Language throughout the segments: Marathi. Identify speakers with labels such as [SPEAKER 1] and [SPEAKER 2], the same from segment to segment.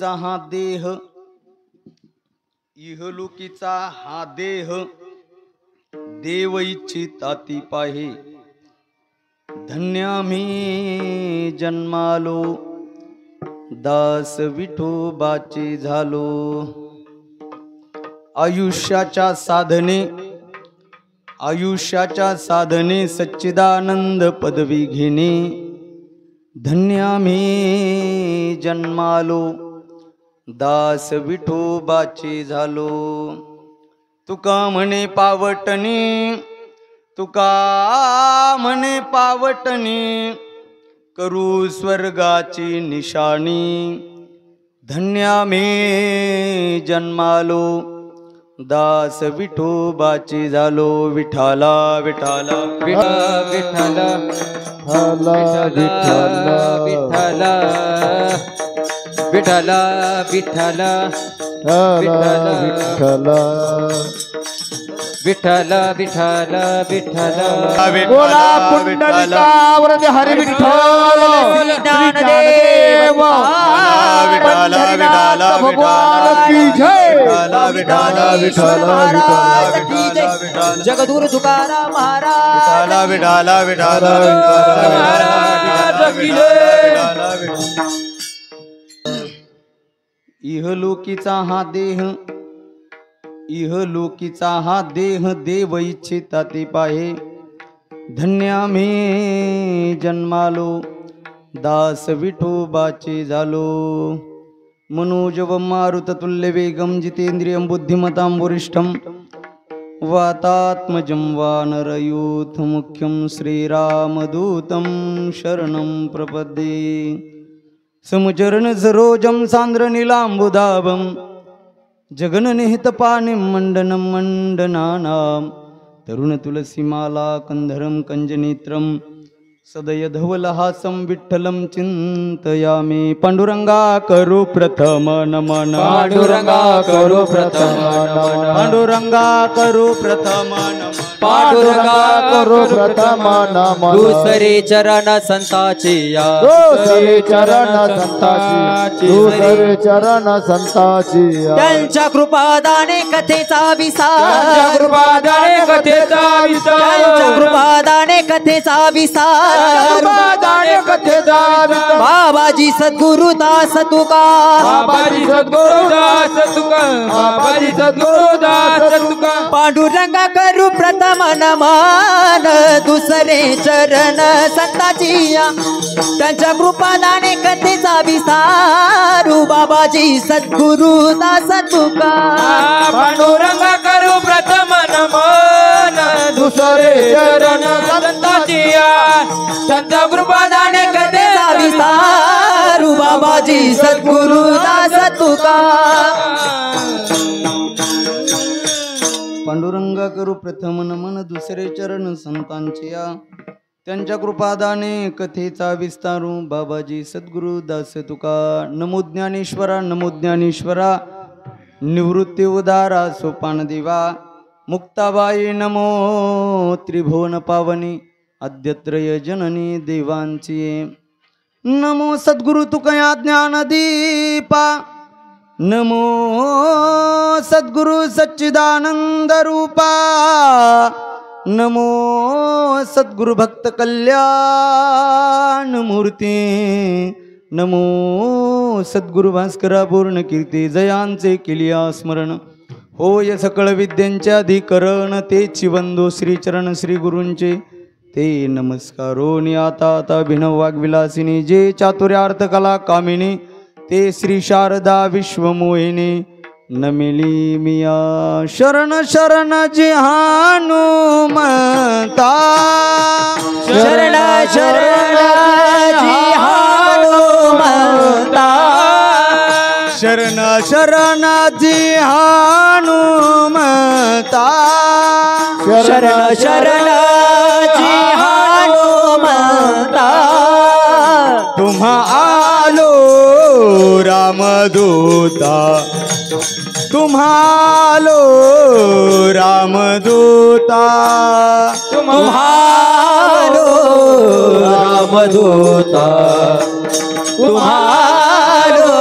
[SPEAKER 1] इहलोकीचा हा देह, इहलोकीचा हा देह देव इच्छिता ती पाहे. धन्य आम्ही जन्मालो, दास विठोबाचे झालो. आयुष्याच्या साधने सच्चिदानंद पदवी घेणे. धन्य आम्ही जन्मालो, दास विठोबाचे झालो. तुका म्हणे पावटणी, करू स्वर्गाची निशाणी. धन्य आम्ही जन्मालो, दास विठोबाचे झालो. विठाला विठाला
[SPEAKER 2] विठ्ठला विठ्ठला विठ्ठला विठ्ठला विठ्ठला विठ्ठला विठ्ठला
[SPEAKER 3] बोला पुंडलिका वरदे हरी विठ्ठल ज्ञानदेव
[SPEAKER 1] विठाला
[SPEAKER 3] भगवान की जय.
[SPEAKER 2] जगद्गुरु तुकाराम महाराज
[SPEAKER 1] इहलोकीचा हा देह देव इच्छिता ते पाहे. धन्य आम्ही जन्मालो, दास विठोबाचे झालो. मनोजवं मारुततुल्य वेगं जितेंद्रियं बुद्धिमतां वरिष्ठं वातात्मजं वानरयूथ मुख्यं श्रीरामदूतं शरणं प्रपद्ये. समुचरण सरोजं सान्द्र नीलाम्बुदाभं जगन्निहितपाणिं मण्डनं मण्डनानां. तरुण तुलसीमाला कंधरं कंजनेत्रं सदय धवलहासं विठ्ठलं चिंतयामि. पांडुरंगा करो प्रथम नमन,
[SPEAKER 2] पांडुरंगा करो प्रथम नमन,
[SPEAKER 1] पांडुरंगा करो प्रथम नमन,
[SPEAKER 2] पांडुरंगा
[SPEAKER 3] करो प्रथम नमन.
[SPEAKER 2] दुसरे चरण संताची या,
[SPEAKER 3] दुसरे चरण संताची
[SPEAKER 2] त्यांच्या कृपादाने कथेचा विसार,
[SPEAKER 3] कथेचा
[SPEAKER 2] त्यांच्या कृपादाने कथेचा विसार. बाबाजी सद्गुरुदास तुका,
[SPEAKER 3] बाबाजी सद्गुरुदास तुका.
[SPEAKER 2] पांडुरंगा करू प्रथम नमन, दुसरे चरण संताची या, त्यांच्या कृपादाने कथेचा विसारू. बाबाजी सद्गुरुदास तुका.
[SPEAKER 3] पांडुरंगा करू प्रथम नमन, दुसरे चरण संताची या, त्यांच्या कृपादाने कथेचा
[SPEAKER 2] विसारू. बाबाजी सद्गुरुदास तुका.
[SPEAKER 1] पांडुरंगा करू प्रथम नमन, दुसरे चरण संतांचे या, त्यांच्या कृपादाने कथेचा विस्तारू. बाबाजी सद्गुरुदास तुका. नमो ज्ञानेश्वरा, नमो ज्ञानेश्वरा, निवृत्ती उदारा सोपान देवा. मुक्ताबाई नमो त्रिभुवन पावनी, आद्यत्रय जननी देवांची. नमो सद्गुरु तुकया ज्ञानदीपा, नमो सद्गुरु सच्चिदानंद रूपा, नमो सद्गुरु भक्त कल्याण मूर्ती, नमो सद्गुरु भास्करा पूर्ण कीर्ती. जयांचे केलिया स्मरण होय सकळ विद्यांचे अधिकरण. तेची वंदो श्रीचरण श्री गुरूंचे ते नमस्कारोनी. आता अभिनव वाग्विलासिनी, जे चातुर्यार्थ कला कामिनी, ते श्री शारदा विश्वमोहिनी. नमिली मिया शरण शरण जी हनुमंता,
[SPEAKER 2] शरण शरण जी हनुमंता,
[SPEAKER 1] शरण शरण जी हनुमंता,
[SPEAKER 2] शरण शरण जी हनुमंता.
[SPEAKER 1] तुम्हा आलो रामदूता, तुम्हालो रामदूता,
[SPEAKER 2] तुम्हारो रामदूता, तुम्हारो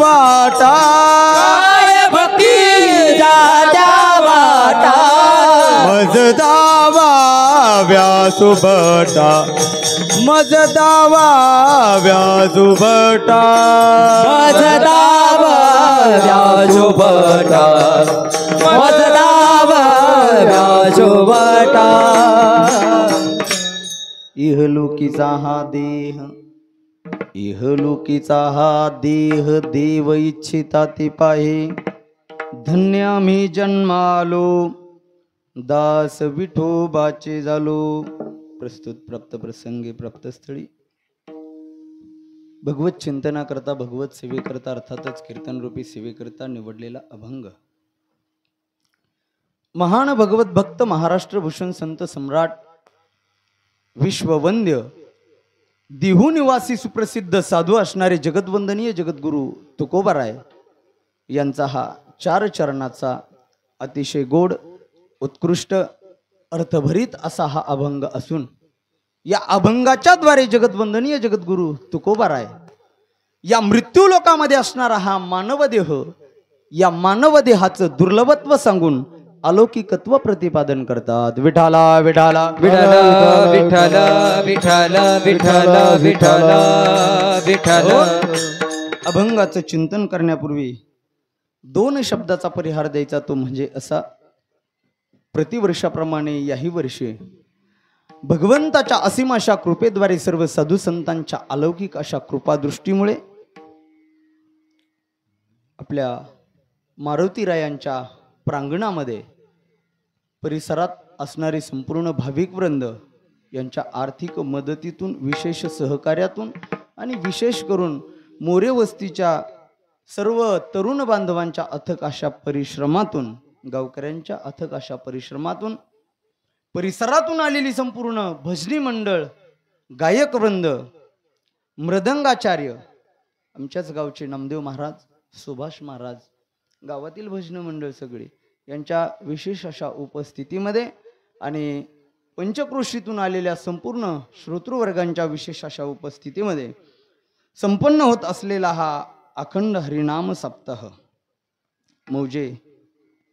[SPEAKER 1] वाटा
[SPEAKER 2] काय भक्ती जात्या वाटा
[SPEAKER 1] मज दावा व्यासुभटा मज दावा व्यासुभटा
[SPEAKER 2] मजदाव व्याजोबटा मजदाव व्याजोबटा
[SPEAKER 1] इहलोकीचा हा देह इहलोकीचा हा देह देव इच्छिता ते पाहे धन्य आम्ही जन्मालो दास विठोबाचे झालो. प्रस्तुत प्राप्त प्रसंगी प्राप्तस्थळी भगवत चिंतना करता भगवत सेवेकरता अर्थातच कीर्तन रूपी सेवेकरता निवडलेला अभंग महान भगवत भक्त महाराष्ट्र भूषण संत सम्राट विश्ववंद्य दिहू निवासी सुप्रसिद्ध साधू असणारे जगद्वंदनीय जगद्गुरु तुकोबाराय यांचा हा 4 चरणाचा अतिशय गोड उत्कृष्ट अर्थभरित असा हा अभंग असून या अभंगाच्या द्वारे जगद्वंदनीय जगद्गुरु तुकोबाराय या मृत्यू लोकामध्ये असणारा हा मानवदेह या मानवदेहाचं दुर्लभत्व सांगून अलौकिकत्व प्रतिपादन करतात. विठाला विठाला
[SPEAKER 3] विठाला विठाला विठाला विठाला विठाला विठाला.
[SPEAKER 1] अभंगाचं चिंतन करण्यापूर्वी 2 शब्दाचा परिहार द्यायचा तो म्हणजे असा प्रतिवर्षाप्रमाणे याही वर्षी भगवंताच्या असीम अशा कृपेद्वारे सर्व साधू संतांच्या अलौकिक अशा कृपादृष्टीमुळे आपल्या मारुतीरायांच्या प्रांगणामध्ये परिसरात असणारे संपूर्ण भाविक वृंद यांच्या आर्थिक मदतीतून विशेष सहकार्यातून आणि विशेष करून मोरे वस्तीच्या सर्व तरुण बांधवांच्या अथक अशा परिश्रमातून गावकऱ्यांच्या अथक अशा परिश्रमातून परिसरातून आलेली संपूर्ण भजनी मंडळ गायक वृंद मृदंगाचार्य आमच्याच गावचे नामदेव महाराज सुभाष महाराज गावातील भजन मंडळ सगळे यांच्या विशेष अशा उपस्थितीमध्ये आणि पंचक्रोशीतून आलेल्या संपूर्ण श्रोतृवर्गांच्या विशेष अशा उपस्थितीमध्ये संपन्न होत असलेला हा अखंड हरिनाम सप्ताह मौजे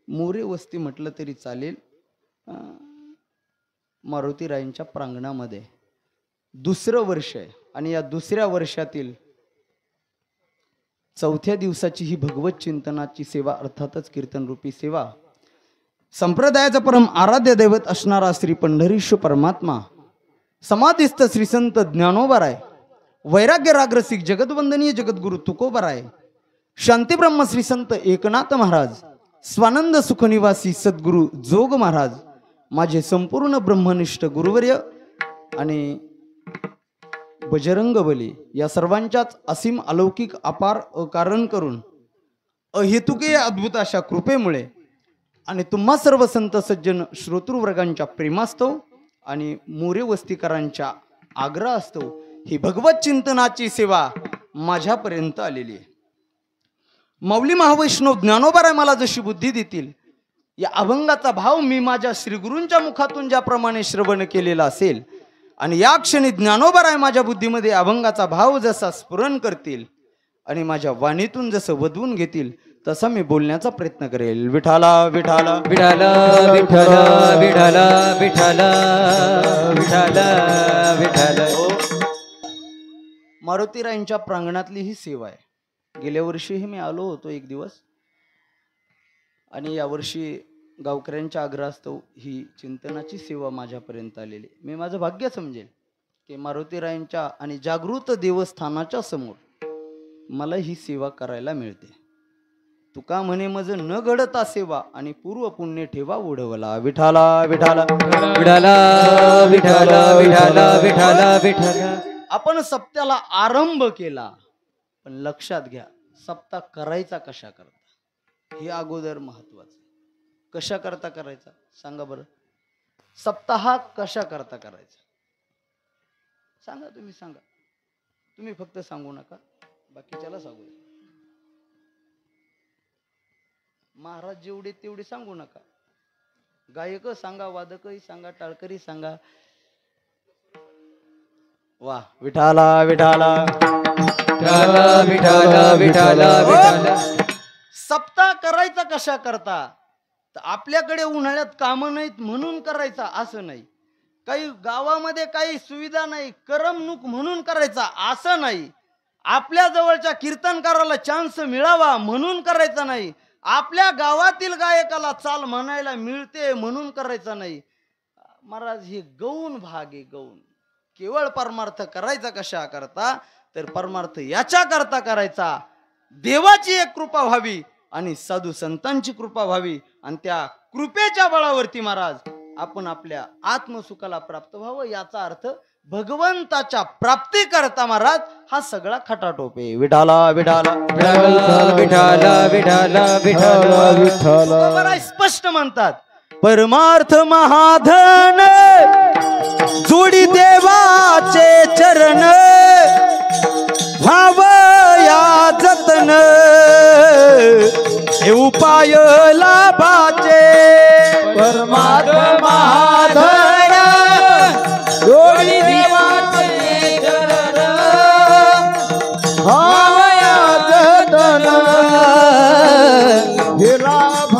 [SPEAKER 1] मोरे वस्ती म्हटलं तरी चालेल मारुतीरायांच्या प्रांगणामध्ये 2रं वर्ष आहे आणि या 2ऱ्या वर्षातील 4थ्या दिवसाची ही भगवत चिंतनाची सेवा अर्थातच कीर्तन रूपी सेवा संप्रदायाचा परम आराध्य दैवत असणारा श्री पंढरीश परमात्मा समाधिस्थ श्री संत ज्ञानोबाराय वैराग्य रागरसिक जगद्वंदनीय जगद्गुरु तुकोबाराय शांती ब्रह्म श्री संत एकनाथ महाराज स्वानंद सुखनिवासी सद्गुरु जोग महाराज माझे संपूर्ण ब्रह्मनिष्ठ गुरुवर्य आणि बजरंग बली या सर्वांच्याच असीम अलौकिक अपार अकारण करून अहेतुके अद्भुत अशा कृपेमुळे आणि तुम्हा सर्व संत सज्जन श्रोतृवर्गांच्या प्रेमास्तव आणि मोरे वस्तीकरांच्या आग्रहास्तव ही भगवत चिंतनाची सेवा माझ्यापर्यंत आलेली आहे. माऊली महावैष्णव ज्ञानोबाराय मला जशी बुद्धी देतील या अभंगाचा भाव मी माझ्या श्रीगुरूंच्या मुखातून ज्याप्रमाणे श्रवण केलेला असेल आणि या क्षणी ज्ञानोबाराय माझ्या बुद्धीमध्ये अभंगाचा भाव जसा स्फुरण करतील आणि माझ्या वाणीतून जसं वधवून घेतील तसा मी बोलण्याचा प्रयत्न करेल. विठाला विठाला
[SPEAKER 3] विठाला विठाला विठाला विठाला विठाला विठाला.
[SPEAKER 1] मारुतीरायांच्या प्रांगणातली ही सेवा आहे. गेल्या वर्षीही मी आलो होतो एक दिवस आणि यावर्षी गावकऱ्यांच्या आग्रहास्तव ही चिंतनाची सेवा माझ्यापर्यंत आलेली. मी माझं भाग्य समजेल की मारुतीरायांच्या आणि जागृत देवस्थानाच्या समोर मला ही सेवा करायला मिळते. तुका म्हणे मज न घडता सेवा आणि पूर्व पुण्य ठेवा उडवला. विठाला विठाला
[SPEAKER 3] विठाला विठाला विठाला विठाला विठाला.
[SPEAKER 1] आपण सप्त्याला आरंभ केला पण लक्षात घ्या सप्ताह करायचा कशा करता हे अगोदर महत्वाचं. कशा करता करायचा सांगा बरं. सप्ताह कशा करता करायचा सांगा. तुम्ही सांगा. तुम्ही फक्त सांगू नका बाकीच्याला सांगू द्या. महाराज जेवढे तेवढे सांगू नका. गायक सांगा वादकही सांगा टाळकरी सांगा. वा विठाला विठाला.
[SPEAKER 3] विठ्ठल विठ्ठल विठ्ठल विठ्ठल.
[SPEAKER 1] सप्ताह करायचा कशा करता? तर आपल्याकडे उन्हाळ्यात कामं नाहीत म्हणून करायचा असं नाही, काही गावामध्ये काही सुविधा नाही करमणूक म्हणून करायचा असं नाही, आपल्या जवळच्या कीर्तनकाराला चान्स मिळावा म्हणून करायचा नाही, आपल्या गावातील गायकाला चाल म्हणायला मिळते म्हणून करायचा नाही. महाराज हे गौण भाग आहे, गौण. केवळ परमार्थ करायचा कशा करता? तर परमार्थ याच्या करता करायचा, देवाची एक कृपा व्हावी आणि साधू संतांची कृपा व्हावी, आणि त्या कृपेच्या बळावरती महाराज आपण आपल्या आत्मसुखाला प्राप्त व्हावं. याचा अर्थ भगवंताच्या प्राप्ती करता महाराज हा सगळा खटाटोप आहे. विठाला विठाला
[SPEAKER 3] विठ्ठल विठ्ठल विठ्ठल विठ्ठल.
[SPEAKER 1] बरं स्पष्ट म्हणतात, परमार्थ महाधन जोडी देवाचे चरण, व्हाव या जतन हे उपाय लाभाचे.
[SPEAKER 2] परमार्थ महाधन जोडी देवाचे चरण, भावया जतन हे लाभ.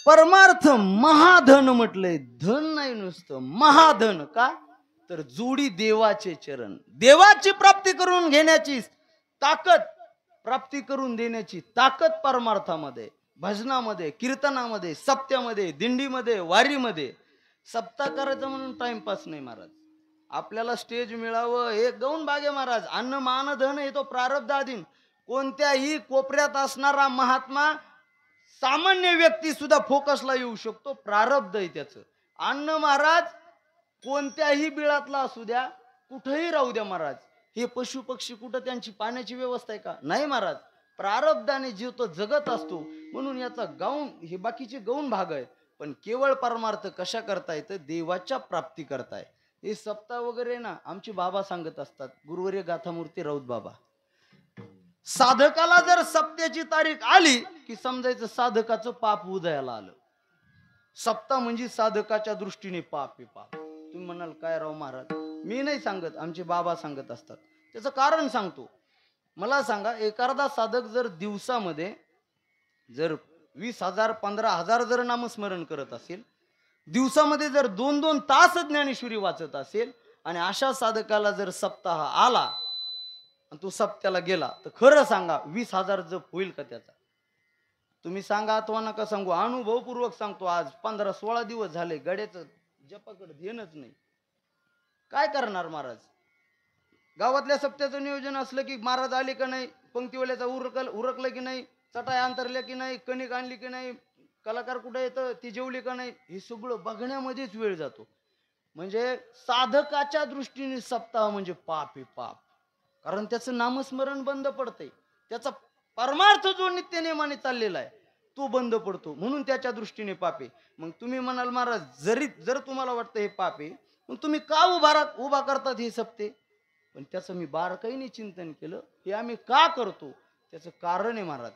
[SPEAKER 1] परमार्थ महाधन म्हटलंय, धन नाही नुसतं महाधन. का? तर जोडी देवाचे चरण, देवाची प्राप्ती करून घेण्याची ताकद, प्राप्ती करून देण्याची ताकद परमार्थामध्ये, भजनामध्ये, कीर्तनामध्ये, सप्त्यामध्ये, दिंडीमध्ये, वारीमध्ये. सप्ताह करायचं म्हणून टाइमपास नाही महाराज, आपल्याला स्टेज मिळावं हे गौण भाग्य महाराज. अन्न मान धन हे तो प्रारब्धाधीन. कोणत्याही कोपऱ्यात असणारा महात्मा, सामान्य व्यक्ती सुद्धा फोकसला येऊ शकतो, प्रारब्ध आहे त्याचं. अन्न महाराज कोणत्याही बिळातला असू द्या, कुठेही राहू द्या महाराज. हे पशु पक्षी कुठं त्यांची पाण्याची व्यवस्था आहे का? नाही महाराज, प्रारब्धाने जीव तो जगत असतो. म्हणून याचा गौण, हे बाकीचे गौण भाग आहेत. पण केवळ परमार्थ कशा करता येतं? देवाच्या प्राप्ती करताय. हे सप्ताह वगैरे ना आमचे बाबा सांगत असतात, गुरुवर्य गाथामूर्ती राऊत बाबा. साधकाला जर सप्त्याची तारीख आली की समजायचं साधकाचं पाप उदयाला आलं. सप्ताह म्हणजे साधकाच्या दृष्टीने पाप आहे, पाप. तुम्ही म्हणाल काय राव महाराज, मी नाही सांगत, आमचे बाबा सांगत असतात. त्याचं कारण सांगतो. मला सांगा, एखादा साधक जर दिवसामध्ये जर 20,000 15,000 जर नामस्मरण करत असेल, दिवसामध्ये जर 2-2 तास ज्ञानेश्वरी वाचत असेल, आणि अशा साधकाला जर सप्ताह आला आणि तो सप्त्याला गेला, तर खरं सांगा 20,000 जप होईल का त्याचा? तुम्ही सांगा अथवा नका सांगू, अनुभवपूर्वक सांगतो. आज 15-16 दिवस झाले गड्याचं जपाकडे ध्येयच नाही. काय करणार महाराज? गावातल्या सप्त्याचं नियोजन असलं की महाराज आले का नाही, पंक्तीवाल्याचा उरकलं की नाही, चटाई अंतरल्या की नाही, कणिक आणली की नाही, कलाकार कुठे येतं, ती जेवली का नाही, हे सगळं बघण्यामध्येच वेळ जातो. म्हणजे साधकाच्या दृष्टीने सप्ताह म्हणजे पाप आहे, पाप. कारण त्याचं नामस्मरण बंद पडतंय, त्याचा परमार्थ जो नित्यनेमाने चाललेला आहे तो बंद पडतो, म्हणून त्याच्या दृष्टीने पाप आहे. मग तुम्ही म्हणाल महाराज, जर तुम्हाला वाटतं हे पाप आहे, मग तुम्ही का उभा करतात हे सप्ते? पण त्याचं मी बारकाईने चिंतन केलं, हे आम्ही का करतो त्याचं कारण आहे महाराज.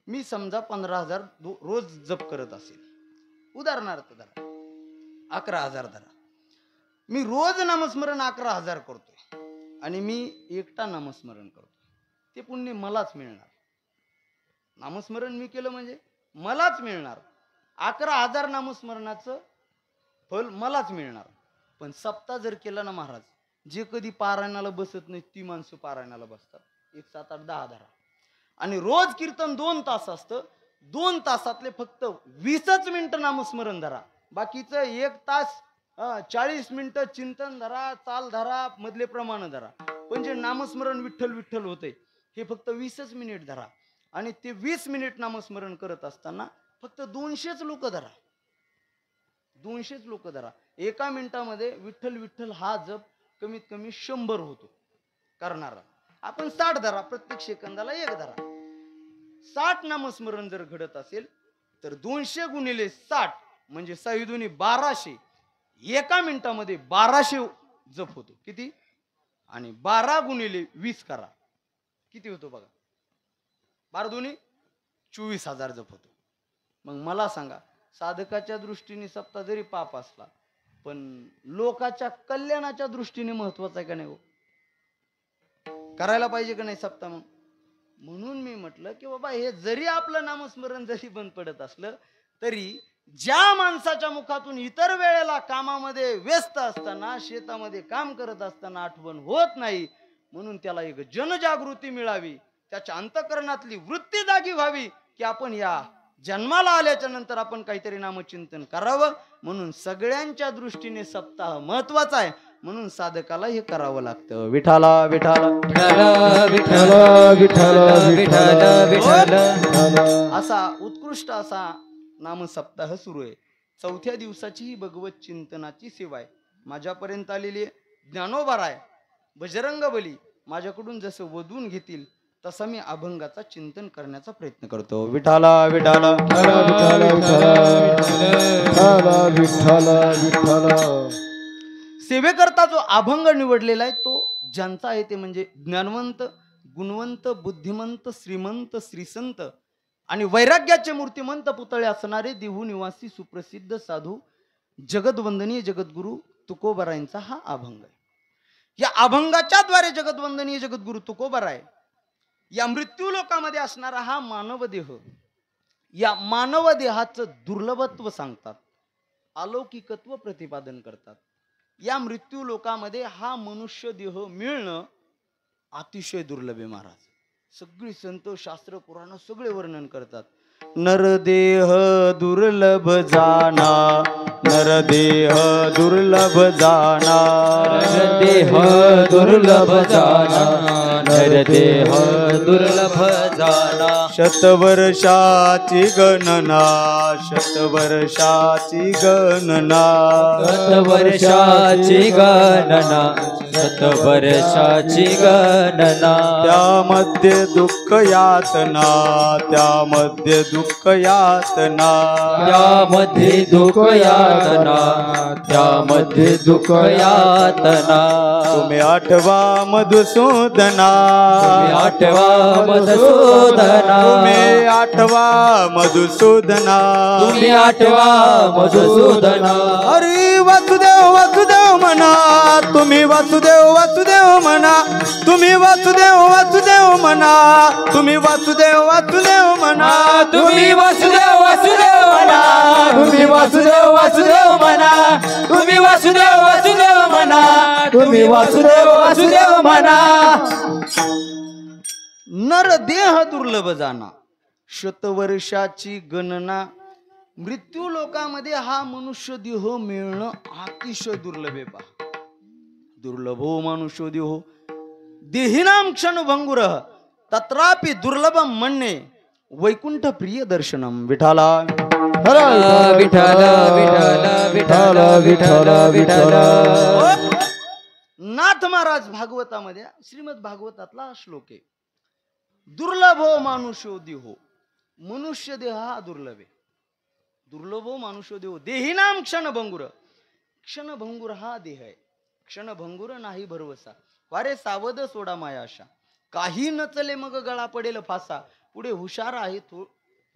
[SPEAKER 1] मी समजा 15,000 रोज जप करत असेल, उदाहरणार्थ धरा 11,000 धरा, मी रोज नामस्मरण 11,000 करतोय आणि मी एकटा नामस्मरण करतोय, ते पुण्य मलाच मिळणार. नामस्मरण मी केलं म्हणजे मलाच मिळणार. 11,000 नामस्मरणाचं फल मलाच मिळणार. पण सप्ताह जर केला ना महाराज, जे कधी पारायणाला बसत नाही ती माणसं पारायणाला बसतात. 1 7 8 10 धरा, आणि रोज कीर्तन 2 तास असतं, 2 तासातले फक्त 20च मिनिटं नामस्मरण धरा, बाकीचं 1 तास 40 मिनिटं चिंतन धरा, चाल धरा, मधले प्रमाण धरा. पण जे नामस्मरण विठ्ठल विठ्ठल होते हे फक्त 20च मिनिट धरा, आणि ते 20 मिनिट नामस्मरण करत असताना फक्त 200च लोक धरा, 200च लोक धरा. 1 मिनिटामध्ये विठ्ठल विठ्ठल हा जप कमीत कमी 100 होतो करणारा. आपण 60 धरा, प्रत्येक सेकंदाला 1 धरा. 60 नामस्मरण जर घडत असेल तर 200 गुणिले 60 म्हणजे 6 दुनी 1200. 1 मिनिटामध्ये 1200 जप होतो. किती? आणि 12 गुणिले 20 करा, किती होतो बघा. 12 दुनी 24,000 जप होतो. मग मला सांगा, साधकाच्या दृष्टीने सप्ताह जरी पाप असला पण लोकाच्या कल्याणाच्या दृष्टीने महत्वाचं आहे का नाही हो? करायला पाहिजे का नाही सप्ताह? मग म्हणून मी म्हटलं की बाबा हे जरी आपलं नामस्मरण जरी बंद पडत असलं तरी ज्या माणसाच्या मुखातून इतर वेळेला कामामध्ये व्यस्त असताना शेतामध्ये काम करत असताना आठवण होत नाही, म्हणून त्याला एक जनजागृती मिळावी, त्याच्या अंतःकरणातली वृत्ती जागी व्हावी की आपण या जन्माला आल्याच्या नंतर आपण काहीतरी नामचिंतन करावं. म्हणून सगळ्यांच्या दृष्टीने सप्ताह महत्वाचा आहे, म्हणून साधकाला हे करावं लागतं. विठाला विठाला
[SPEAKER 3] विठ्ठल विठ्ठल विठ्ठल विठ्ठल
[SPEAKER 1] असा उत्कृष्ट असा नाम सप्ताह सुरू आहे. चौथ्या दिवसाची ही भगवत चिंतनाची सेवा आहे. माझ्यापर्यंत आलेली ज्ञानोबाराय बजरंग बली माझ्याकडून जसं वधून घेतील तसा मी अभंगाचा चिंतन करण्याचा प्रयत्न करतो. विठाला विठाला सेवेकरता जो अभंग निवडलेला आहे तो ज्यांचा आहे ते म्हणजे ज्ञानवंत, गुणवंत, बुद्धिमंत, श्रीमंत, श्रीसंत आणि वैराग्याचे मूर्तिमंत पुतळे असणारे देहू निवासी सुप्रसिद्ध साधू जगदवंदनीय जगद्गुरु तुकोबारायांचा हा अभंग आहे. या अभंगाच्या द्वारे जगदवंदनीय जगद्गुरु तुकोबाराय या मृत्यू लोकामध्ये असणारा हा मानव देह, या मानव देहाचं दुर्लभत्व सांगतात, अलौकिकत्व प्रतिपादन करतात. या मृत्यू लोकामध्ये हा मनुष्य देह मिळणं अतिशय दुर्लभ आहे महाराज. सगळी संत शास्त्र पुराण सगळे वर्णन करतात. नरदेह दुर्लभ जाना, नरदेह दुर्लभ जाना,
[SPEAKER 3] नरदेह दुर्लभ जाना, नरदेह दुर्लभ जाना.
[SPEAKER 1] शतवर्षाची गणना, शतवर्षाची गणना,
[SPEAKER 3] शतवर्षाची गणना, शतवर्षाची गणना.
[SPEAKER 1] त्यामध्ये दुःख यातना, त्यामध्ये दुःख यातना,
[SPEAKER 3] त्यामध्ये दुःख यातना, त्यामध्ये दुःख यातना.
[SPEAKER 1] तुम्ही आठवा मधुसूदना,
[SPEAKER 3] तुम्ही आठवा मधुसूदना,
[SPEAKER 1] तुम्ही आठवा मधुसूदना,
[SPEAKER 3] तुम्ही आठवा मधुसूदना.
[SPEAKER 1] हरी वासुदेव वासुदेव म्हणा, तुम्ही वासुदेव वासुदेव म्हणा, तुम्ही वासुदेव वासुदेव म्हणा, तुम्ही वासुदेव वासुदेव म्हणा,
[SPEAKER 3] तुम्ही वासुदेव वासुदेव म्हणा, तुम्ही वासुदेव वासुदेव म्हणा, तुम्ही वासुदेव वासुदेव म्हणा, तुम्ही वासुदेव वासुदेव म्हणा.
[SPEAKER 1] नरदेह दुर्लभ जाना, शतवर्षाची गणना. मृत्यू लोकामध्ये हा मनुष्य देह मिळणं अतिशय दुर्लभ आहे. पहा, दुर्लभो मनुष्य देहो देहिनाम क्षण भंगुर तत्रापि दुर्लभम म्हणणे वैकुंठ प्रिय दर्शनम. विठाला
[SPEAKER 3] विठाला विठाला विठाला विठाला विठाला.
[SPEAKER 1] नाथ महाराज भागवतामध्ये श्रीमद भागवतातला हा श्लोक आहे. दुर्लभो मानुष्यो देहो, मनुष्य देह हा दुर्लभ आहे. दुर्लभो मानुष्यो देहो देहिनाम क्षणभंगुर, क्षणभंगुर हा देह आहे. क्षणभंगुर नाही भरवसा, वारे सावध सोडा माया आशा. काही नचले मग गळा पडेल फासा, पुढे हुशार आहे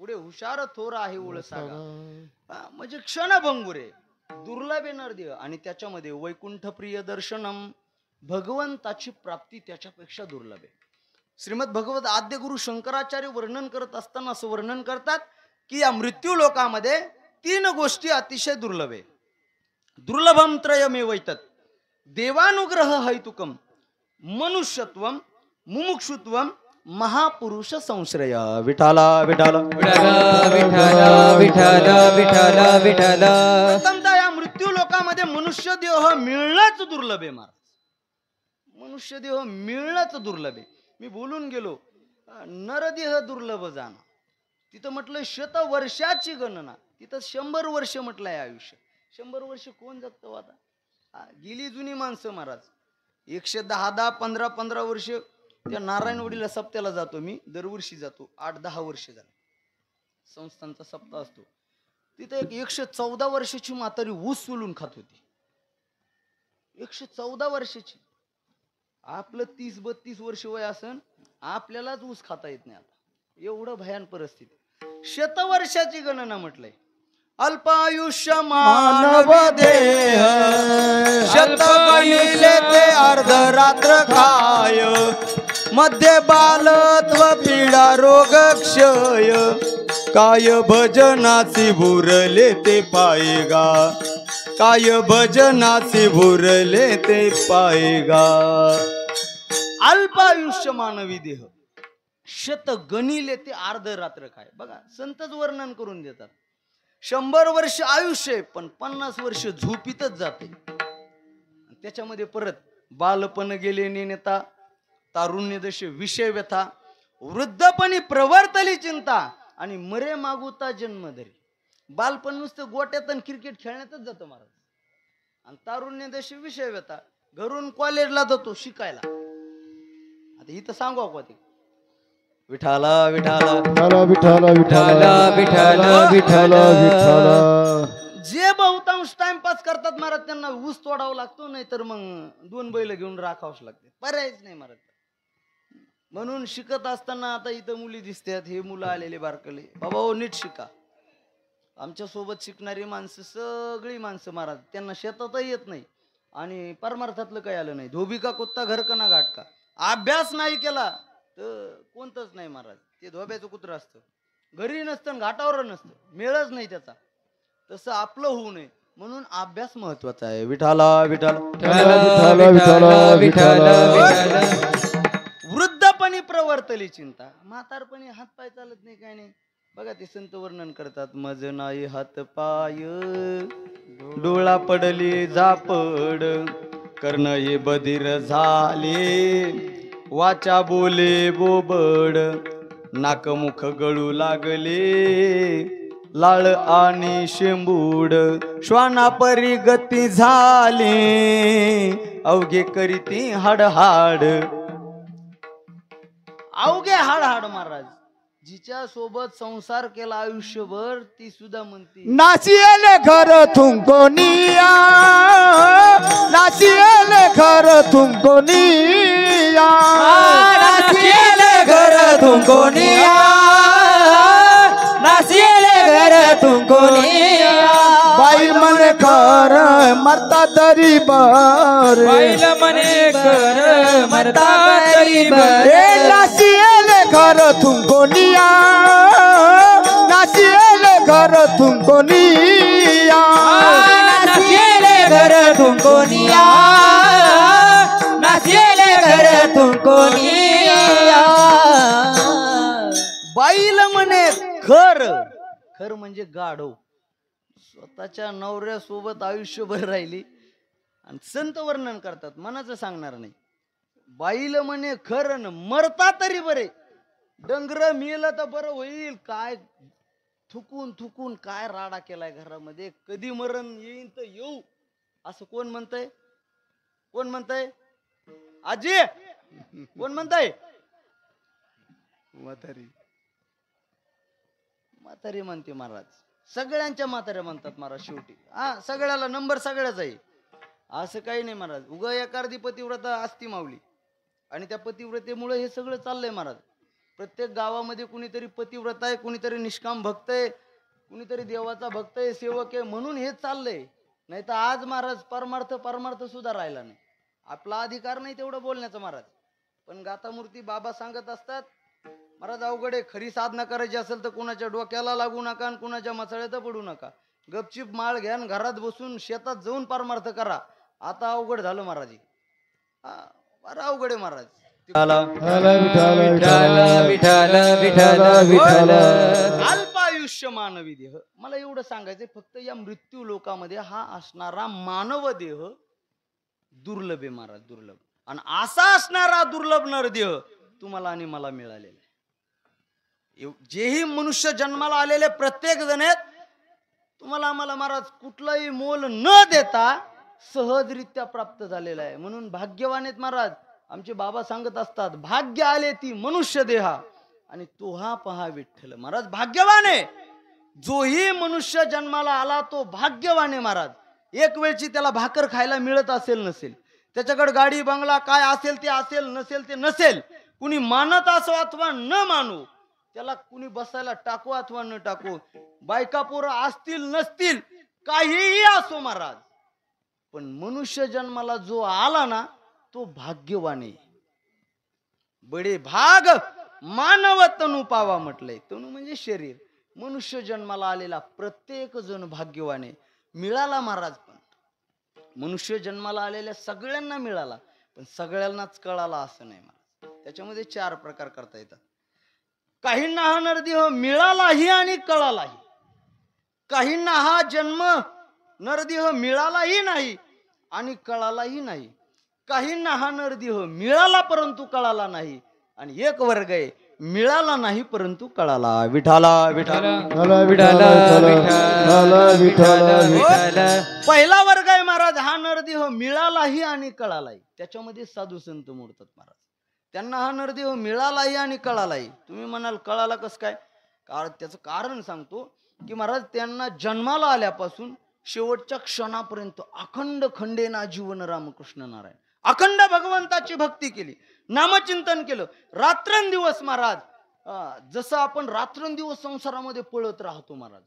[SPEAKER 1] पुढे हुशार थोर आहे उळसागा. म्हणजे क्षणभंगुर आहे, दुर्लभ येणार देह आणि त्याच्यामध्ये वैकुंठ प्रिय दर्शनम, भगवंताची प्राप्ती त्याच्यापेक्षा दुर्लभ आहे. श्रीमद भगवत आद्य गुरु शंकराचार्य वर्णन करत असताना असं वर्णन करतात की या मृत्यू लोकामध्ये 3 गोष्टी अतिशय दुर्लभ आहे. दुर्लभम त्रयमेव एतत्, देवानुग्रह हैतुकम, मनुष्यत्वम, मुमुक्षुत्वम, महापुरुष संश्रय. विठाला विठाला
[SPEAKER 3] विठाला विठाला विठाला विठाला.
[SPEAKER 1] प्रथमतः या मृत्यू लोकामध्ये मनुष्य देह मिळणंच दुर्लभ आहे महाराज. मनुष्य देह मिळणंच दुर्लभ आहे. मी बोलून गेलो नरदेह दुर्लभ जाणं, तिथं म्हटलं शतवर्षाची गणना, तिथं 100 वर्ष म्हटलंय आयुष्य. 100 वर्ष कोण जगतो आता? गेली जुनी माणसं महाराज. 110 15 वर्ष. त्या नारायणवाडीला सप्त्याला जातो मी, दरवर्षी जातो. 8-10 वर्ष झाले संस्थांचा सप्ताह असतो. तिथे एक 114 वर्षाची म्हातारी ऊस सोलून खात होती. 114 वर्षाची. आपलं 30-32 वर्ष वय असन, आपल्यालाच ऊस खाता येत नाही आता, एवढं भयान परिस्थिती. शतवर्षाची गणना म्हटलंय. अल्पायुष्य मानव देह शत गणिले ते अर्ध रात्र काय मध्ये बालत्व पीडा रोग क्षय काय भजनाची भुरले ते पायगा काय भजनाची भुरले ते पायगा अल्पायुष्य मानवी देह शत गणिले ते अर्ध रात्र काय बघा संतच वर्णन करून देतात 100 वर्ष आयुष्य पण 50 वर्ष झोपीतच जाते त्याच्यामध्ये परत बालपण गेले नेता तारुण्य दशे विषय व्यथा वृद्धपणी प्रवर्तली चिंता आणि मरे मागुता जन्म धरी बालपण नुसतं गोट्यात आणि क्रिकेट खेळण्यातच जातं महाराज आणि तारुण्य दशे विषय व्यथा घरून कॉलेजला जातो शिकायला आता इथं सांगू का ते विठाला विठाला
[SPEAKER 2] विठाला विठाला विठाला विठाला विठाला
[SPEAKER 1] जे बहुतांश टाइमपास करतात महाराज त्यांना ऊस तोडावा लागतो नाही तर मग 2 बैल घेऊन राखावंच लागते पर्यायच नाही महाराज म्हणून शिकत असताना आता इथं मुली दिसतात हे मुलं आलेले बारकले बाबा हो नीट शिका आमच्या सोबत शिकणारी माणसं सगळी माणसं महाराज त्यांना शेतातही येत नाही आणि परमार्थातलं काही आलं नाही धोबी का कुत्ता घर का ना घाट का अभ्यास नाही केला तर कोणतंच नाही महाराज ते धोब्याचं कुत्र असतं घरी नसतं घाटावर नसतं मेळच नाही त्याचा तसं आपलं होऊ नये म्हणून अभ्यास महत्वाचा आहे विठाला विठाला वृद्धपणी प्रवर्तली चिंता म्हातारपणी हात पाय चालत नाही काय नाही बघा ते संत वर्णन करतात मज नाही हात पाय डोळा पडली झापड कर्ण हे बधीर झाले वाचा बोले बोबड नाकमुख गळू लागले लाळ आणि शेंबूड श्वानापरी गती झाली अवघे करीती हाडहाड अवघे हाडहाड महाराज जिच्या सोबत संसार केला आयुष्यभर ती सुद्धा म्हणते
[SPEAKER 2] नाचिएले घर तुमको निया नाचिएले घर तुमको निया
[SPEAKER 3] नाचिएले घर तुमको निया नाचिएले घर तुमको निया
[SPEAKER 2] बाई मन कर मरता तरी बर
[SPEAKER 3] बैल मने कर मरता तरी बर
[SPEAKER 2] नाचिएले घर तुमको निया नाचिएले घर तुमको निया
[SPEAKER 3] नाचिएले घर तुमको निया नाचिएले घर तुमको निया
[SPEAKER 1] बाईल म्हणे खर खर म्हणजे गाढव स्वतःच्या नवऱ्यासोबत आयुष्यभर राहिली आणि संत वर्णन करतात मनाचं सांगणार नाही बाईल म्हणे खरं मरता तरी बरे डंगर मिळलं तर बरं होईल काय थुकून थुकून काय राडा केलाय घरामध्ये कधी मरण येईन तर येऊ असं कोण म्हणतंय कोण म्हणतंय आजी कोण म्हणतंय म्हातारी म्हातारी म्हणते महाराज सगळ्यांच्या म्हाताऱ्या म्हणतात महाराज शेवटी हा सगळ्याला नंबर सगळ्याच आहे असं काही नाही महाराज उगा एखादी पतिव्रता असती माऊली आणि त्या पतिव्रतेमुळे हे सगळं चाललंय महाराज प्रत्येक गावामध्ये कुणीतरी पतिव्रता आहे कुणीतरी निष्काम भक्त आहे कुणीतरी देवाचा भक्त आहे सेवक आहे म्हणून हे चाललंय नाही तर आज महाराज परमार्थ सुद्धा राहिला नाही आपला अधिकार नाही तेवढं बोलण्याचा महाराज पण गातामूर्ती बाबा सांगत असतात महाराज अवघड आहे खरी साधना करायची असेल तर कुणाच्या डोक्याला लागू नका आणि कुणाच्या मसाळ्यात पडू नका गपचीप माळ घ्या घरात बसून शेतात जाऊन परमार्थ करा आता अवघड झालं महाराजी बरं अवघड आहे महाराज अल्पायुष्य मानवी देह मला एवढं सांगायचंय फक्त या मृत्यू लोकामध्ये हा असणारा मानव देह दुर्लभ आहे महाराज दुर्लभ आणि असा असणारा दुर्लभ नर देह तुम्हाला आणि मला मिळालेला आहे जेही मनुष्य जन्माला आलेले प्रत्येक जण आहेत तुम्हाला आम्हाला महाराज कुठलाही मोल न देता सहजरित्या प्राप्त झालेला आहे म्हणून भाग्यवान आहेत महाराज आमचे बाबा सांगत असतात भाग्य आले ती मनुष्य देहा आणि तो हा पहा विठ्ठल महाराज भाग्यवान आहे जोही मनुष्य जन्माला आला तो भाग्यवान आहे महाराज एक वेळची त्याला भाकर खायला मिळत असेल नसेल त्याच्याकडे गाडी बंगला काय असेल ते असेल नसेल ते नसेल कुणी मानत असो अथवा न मानू त्याला कुणी बसायला टाकू अथवा न टाकू, बायका पोरं असतील नसतील काहीही असो महाराज, पण मनुष्य जन्माला जो आला ना तो भाग्यवान आहे. बडे भाग मानव तनु पावा म्हटलंय. तनु म्हणजे शरीर. मनुष्य जन्माला आलेला प्रत्येक जण भाग्यवान आहे. मिळाला महाराज, पण मनुष्य जन्माला आलेल्या सगळ्यांना मिळाला, पण सगळ्यांनाच कळाला असं नाही महाराज. त्याच्यामध्ये 4 प्रकार करता येतात. काहींना हा नरदेह मिळालाही आणि कळालाही, काहींना हा जन्म नरदेह मिळालाही नाही आणि कळालाही नाही, काहींना हा नरदेह मिळाला परंतु कळाला नाही, आणि एक वर्ग आहे मिळाला नाही परंतु कळाला. विठाला विठाला पहिला वर्ग आहे महाराज, हा नरदेह मिळालाही आणि कळालाही. त्याच्यामध्ये साधू संत मोडतात महाराज. त्यांना हा नरदेह मिळालाही आणि कळालाही. तुम्ही म्हणाल कळाला कसं काय? त्याचं कारण सांगतो की महाराज त्यांना जन्माला आल्यापासून शेवटच्या क्षणापर्यंत अखंड खंडेना जीवन रामकृष्ण नारायण, अखंड भगवंताची भक्ती केली, नामचिंतन केलं रात्रंदिवस महाराज. जसं आपण रात्रंदिवस संसारामध्ये पळत राहतो महाराज,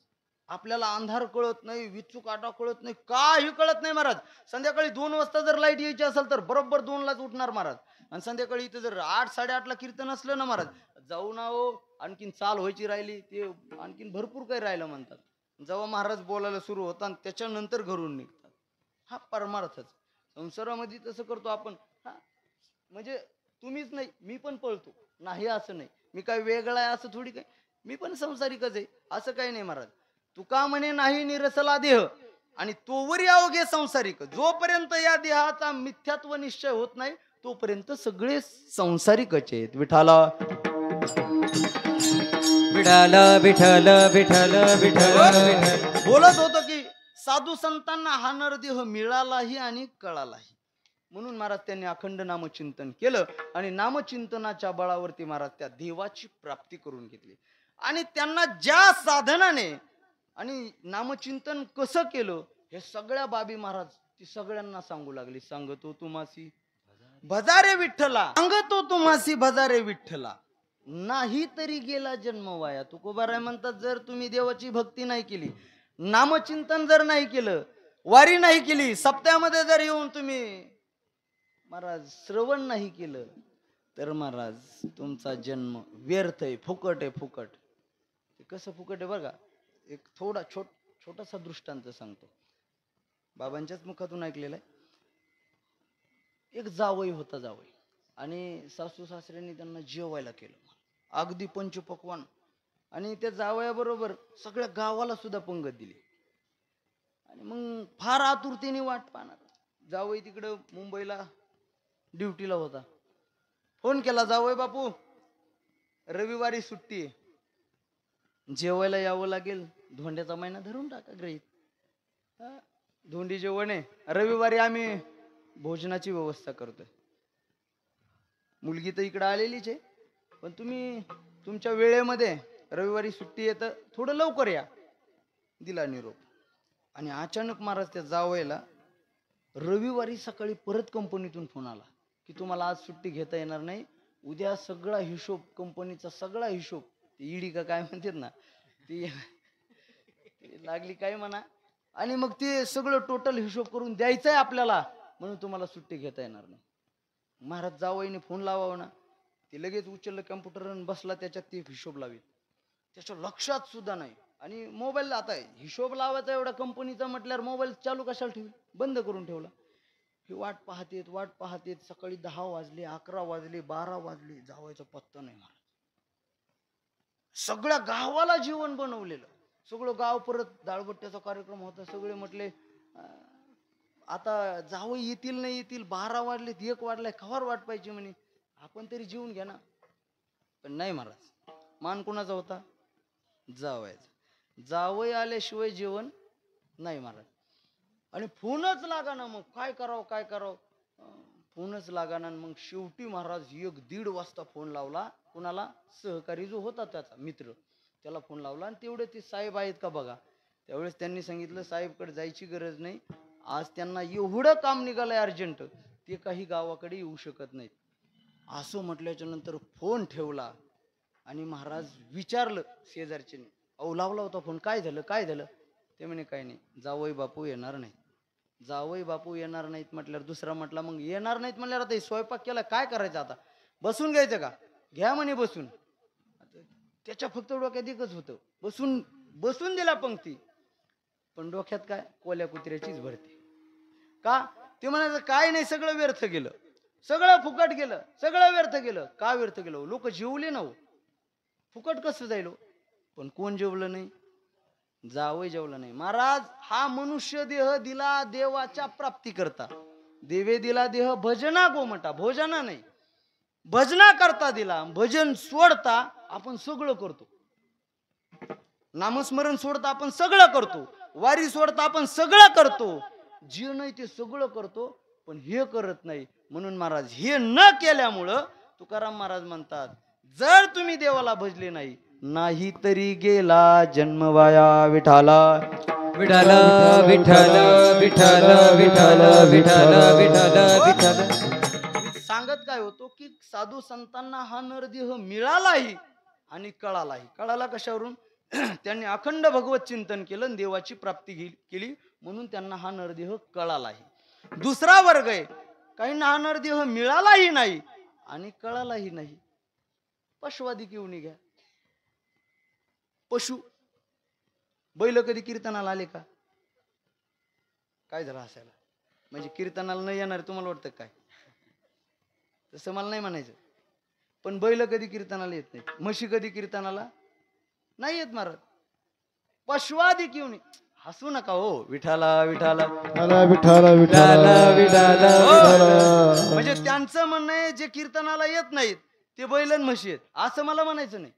[SPEAKER 1] आपल्याला अंधार कळत नाही, विचू काटा कळत नाही, काही कळत नाही महाराज. संध्याकाळी 2 वाजता जर लाईट यायची असेल तर बरोबर 2 लाच उठणार महाराज. आणि संध्याकाळी इथं जर 8 साडेआठला कीर्तन असलं ना महाराज, जाऊ ना हो आणखीन चाल व्हायची राहिली, ते आणखीन भरपूर काही राहिलं म्हणतात. जेव्हा महाराज बोलायला सुरू होता आणि त्याच्यानंतर घरून निघतात. हा परमार्थच. संसारामध्ये तसं करतो आपण. हा म्हणजे तुम्हीच नाही, मी पण पळतो नाही असं नाही, मी काय वेगळा आहे असं थोडी काय, मी पण संसारिकच आहे असं काही नाही महाराज. तुका म्हणे नाही निरसला देह आणि तोवरी अवघे संसारिक. जोपर्यंत या देहाचा मिथ्यात्व निश्चय होत नाही तोपर्यंत सगळे संसारिकच आहेत. विठाला
[SPEAKER 3] विठाल विठल विठल विठल
[SPEAKER 1] बोलत होतो की साधू संतांना हा नरदेह मिळालाही आणि कळालाही. म्हणून महाराज त्यांनी अखंड नामचिंतन केलं आणि नामचिंतनाच्या बळावरती महाराज त्या देवाची प्राप्ती करून घेतली. आणि त्यांना ज्या साधनाने आणि नामचिंतन कसं केलं हे सगळ्या बाबी महाराज ती सगळ्यांना सांगू लागली. सांगतो तुम्हासी भजारे विठ्ठला, सांगतो तुम्हासी भजारे विठ्ठला, नाही तरी गेला जन्म वाया. तुकोबाराय म्हणतात जर तुम्ही देवाची भक्ती नाही केली, नामचिंतन जर नाही केलं, वारी नाही केली, सप्त्यामध्ये जर येऊन तुम्ही महाराज श्रवण नाही केलं तर महाराज तुमचा जन्म व्यर्थ आहे, फुकट आहे. फुकट ते कसं फुकट आहे बघा. एक थोडा छोटासा दृष्टांत सांगतो, बाबांच्याच मुखातून ऐकलेला आहे. एक जावई होता, जावई, आणि सासू सासऱ्यांनी त्यांना जेवायला केलं अगदी पंचपक्वान, आणि त्या जावयाबरोबर सगळ्या गावाला सुद्धा पंगत दिली. आणि मग फार आतुरतेने वाट पाहणार. जावई तिकडं मुंबईला ड्युटीला होता. फोन केला, जावई बापू रविवारी सुट्टी आहे, जेवायला यावं लागेल, धोंड्याचा महिना धरून टाका ग्रहीत. धोंडी जेवण आहे, रविवारी आम्ही भोजनाची व्यवस्था करतोय. मुलगी तर इकडं आलेलीच आहे, पण तुम्ही तुमच्या वेळेमध्ये रविवारी सुट्टी येतं थोडं लवकर या. दिला निरोप. आणि अचानक महाराज त्या जावयाला रविवारी सकाळी परत कंपनीतून फोन आला की तुम्हाला आज सुट्टी घेता येणार नाही, उद्या सगळा हिशोब, कंपनीचा सगळा हिशोब, ईडी का काय म्हणतात ना ती लागली काय म्हणा, आणि मग ते सगळं टोटल हिशोब करून द्यायचंय आपल्याला, म्हणून तुम्हाला सुट्टी घेता येणार नाही. महाराज जावईने फोन लावावा ना, ते लगेच उचललं कम्प्युटर आणि बसला त्याच्यात ते हिशोब लावीत. त्याच्या लक्षात सुद्धा नाही. आणि मोबाईल आता हिशोब लावायचा एवढा कंपनीचा म्हटल्यावर मोबाईल चालू कशाला ठेवला, बंद करून ठेवला. ही वाट पाहतेत. सकाळी 10 वाजले, 11 वाजले, 12 वाजले, जावायचा पत्ता नाही महाराज. सगळ्या गावाला जेवण बनवलेलं, सगळं गाव परत दाळबट्ट्याचा कार्यक्रम होता. सगळे म्हटले आता जावई येतील नाही येतील, 12 वाजले, 1 वाजलाय, खवार वाट पाहिजे म्हणे, आपण तरी जेवून घ्या ना. पण नाही महाराज, मान कोणाचा होता? जावयाचा. जावई आल्याशिवाय जेवण नाही महाराज. आणि फोनच लागा ना, मग काय करावं फोनच लागा ना. मग शेवटी महाराज 1-1.5 वाजता फोन लावला. कुणाला? सहकारी जो होता त्याचा मित्र, त्याला फोन लावला. आणि तेवढे ते साहेब आहेत का बघा. त्यावेळेस त्यांनी सांगितलं साहेबकडे जायची गरज नाही, आज त्यांना एवढं काम निघालंय अर्जंट, ते काही गावाकडे येऊ शकत नाहीत. असं म्हटल्याच्या नंतर फोन ठेवला आणि महाराज विचारलं शेजारच्याने, अहो लावला होता फोन, काय झालं काय झालं? ते म्हणे काय नाही, जावई बापू येणार नाही. जावई बापू येणार नाहीत म्हटल्यावर दुसरा म्हटला, मग येणार नाहीत म्हटल्यावर आता स्वयंपाक केला काय करायचं, आता बसून घ्यायचं का? घ्या म्हणे बसून. त्याच्या फक्त डोक्यात एकच होतं, बसून बसून दिला पंक्ती, पण डोक्यात काय कोल्या कुत्र्याचीच भरते. का? ते म्हणायचं काय नाही, सगळं व्यर्थ गेलं, सगळं फुकट गेलं, सगळं व्यर्थ गेलं. का व्यर्थ गेलं? लोक जेवले ना हो, फुकट कसं जाईल? पण कोण जेवलं नाही? जावई जेवलं नाही. महाराज हा मनुष्य देह दिला देवाच्या प्राप्ती करता, देवे दिला देह भजना गोमटा, भोजना नाही भजना करता दिला. भजन सोडता आपण सगळं करतो, नामस्मरण सोडता आपण सगळं करतो, वारी सोडता आपण सगळं करतो, जे नाही ते सगळं करतो, पण हे करत नाही. म्हणून महाराज हे न केल्यामुळं तुकाराम महाराज म्हणतात, जर तुम्ही देवाला भजले नाही, नाही तरी गेला जन्म वाया विठाला.
[SPEAKER 3] विठ्ठल विठ्ठल विठ्ठल विठ्ठल विठ्ठल विठ्ठल विठ्ठल.
[SPEAKER 1] सांगत काय होतो की साधू संतांना हा नरदेह मिळालाही आणि कळालाही. कळाला कशावरून? त्यांनी अखंड भगवत चिंतन केलं आणि देवाची प्राप्ती केली, म्हणून त्यांना हा नरदेह कळालाही. दुसरा वर्ग आहे, काहींना हा नरदेह मिळालाही नाही आणि कळालाही नाही. पशुवादी घेऊन घ्या. पशु बैल कधी कीर्तनाला आले का? काय झालं हसायला? म्हणजे कीर्तनाला नाही येणार तुम्हाला वाटतं काय? तसं मला नाही म्हणायचं, पण बैल कधी कीर्तनाला येत नाही, म्हशी कधी कीर्तनाला नाही येत महाराज. पशुवादी घेऊन हसू नका हो. विठाला विठाला
[SPEAKER 2] विठाला विठाला विठाला.
[SPEAKER 1] म्हणजे त्यांचं म्हणणं आहे जे कीर्तनाला येत नाहीत ते बैल आणि म्हशी आहेत असं मला म्हणायचं नाही.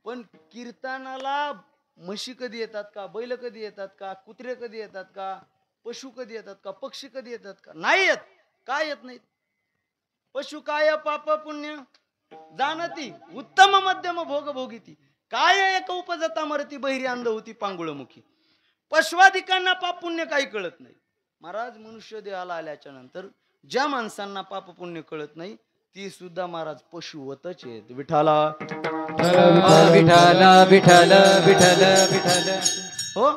[SPEAKER 1] पण कीर्तनाला म्हशी कधी येतात का? बैल कधी येतात का? कुत्रे कधी येतात का? पशु कधी येतात का? पक्षी कधी येतात का? नाही येत. काय येत नाहीत? पशु काय पाप पुण्य जाणती, उत्तम मध्यम भोग भोगिती, काय एक उपजता मरती, बहिरी अंध होती पांगुळमुखी. पशवादिकांना पाप पुण्य काही कळत नाही. महाराज मनुष्य देहाला आल्याच्या नंतर ज्या माणसांना पाप पुण्य कळत नाही ती सुद्धा महाराज पशुवतच आहेत. विठाला
[SPEAKER 3] विठ्ठल विठ्ठल विठ्ठल विठ्ठल.
[SPEAKER 1] हो,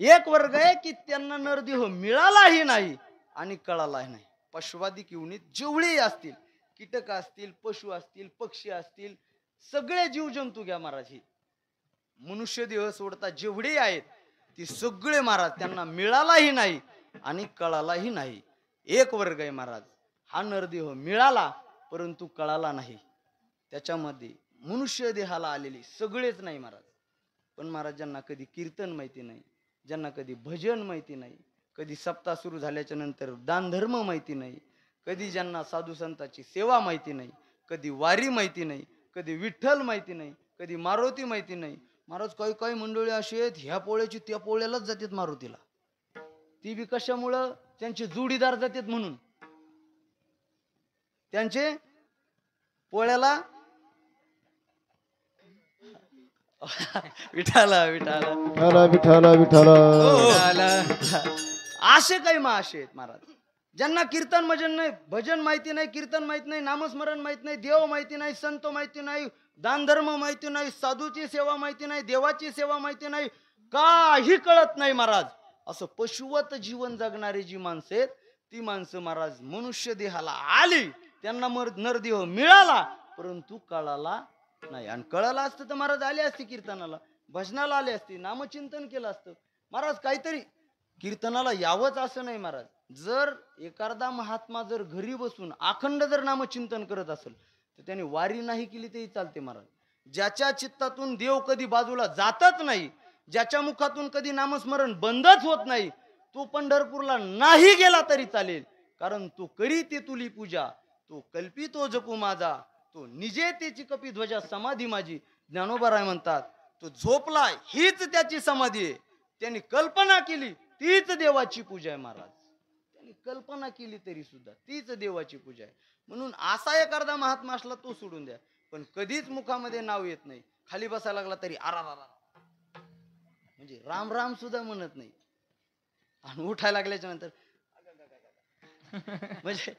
[SPEAKER 1] एक वर्ग आहे की त्यांना नरदेह मिळालाही नाही आणि कळालाही नाही. पशुवादी किवणीत जेवढे असतील, कीटक असतील, पशु असतील, पक्षी असतील, सगळे जीवजंतू घ्या महाराज, हे मनुष्य देह सोडता जेवढे आहेत ती सगळे महाराज त्यांना मिळालाही नाही आणि कळालाही नाही. एक वर्ग आहे महाराज, हा नरदेह मिळाला परंतु कळाला नाही. त्याच्यामध्ये मनुष्य देहाला आलेले सगळेच नाही महाराज. पण महाराज ज्यांना कधी कीर्तन माहिती नाही, ज्यांना कधी भजन माहिती नाही, कधी सप्ताह सुरू झाल्याच्या नंतर दानधर्म माहिती नाही, कधी ज्यांना साधू संतांची सेवा माहिती नाही, कधी वारी माहिती नाही, कधी विठ्ठल माहिती नाही, कधी मारुती माहिती नाही. महाराज काही काही मंडळी अशी आहेत, ह्या पोळ्याची त्या पोळ्यालाच जातात मारुतीला. ती बी कशामुळं? त्यांचे जोडीदार जातात म्हणून. त्यांचे पोळ्याला विठाला विठाला
[SPEAKER 2] विठाला विठाला.
[SPEAKER 1] असे काही असे आहेत महाराज ज्यांना कीर्तन भजन माहिती नाही, कीर्तन माहित नाही, नामस्मरण माहित नाही, देव माहिती नाही, संत माहिती नाही, दानधर्म माहिती नाही, साधूची सेवा माहिती नाही, देवाची सेवा माहिती नाही, काही कळत नाही महाराज. असं पशुवत जीवन जगणारी जी माणसं आहेत ती माणसं महाराज मनुष्य देहाला आली, त्यांना नरदेह मिळाला परंतु कळाला नाही. आणि कळाला असतं तर महाराज आले असते कीर्तनाला, भजनाला आले असते, नामचिंतन केलं असतं महाराज. काहीतरी कीर्तनाला यावंच असं नाही महाराज. जर एखादा महात्मा जर घरी बसून अखंड जर नामचिंतन करत असेल तर त्याने वारी नाही केली तरी चालते महाराज. ज्याच्या चित्तातून देव कधी बाजूला जातच नाही, ज्याच्या मुखातून कधी नामस्मरण बंदच होत नाही, तो पंढरपूरला नाही गेला तरी चालेल. कारण तो करी ते तुली पूजा, तो कल्पी तो जपू माझा, तो निजे त्याची कपी ध्वजा समाधी माझी. ज्ञानोबा म्हणतात तो झोपला हीच त्याची समाधी आहे, त्यांनी कल्पना केली तीच देवाची पूजा आहे महाराज. त्यांनी कल्पना केली तरी सुद्धा तीच देवाची पूजा आहे. म्हणून असा एक अर्धा महात्मा असला तो सोडून द्या, पण कधीच मुखामध्ये नाव येत नाही, खाली बसायला लागला तरी आरा म्हणजे राम राम सुद्धा म्हणत नाही, आणि उठायला लागल्याच्या नंतर म्हणजे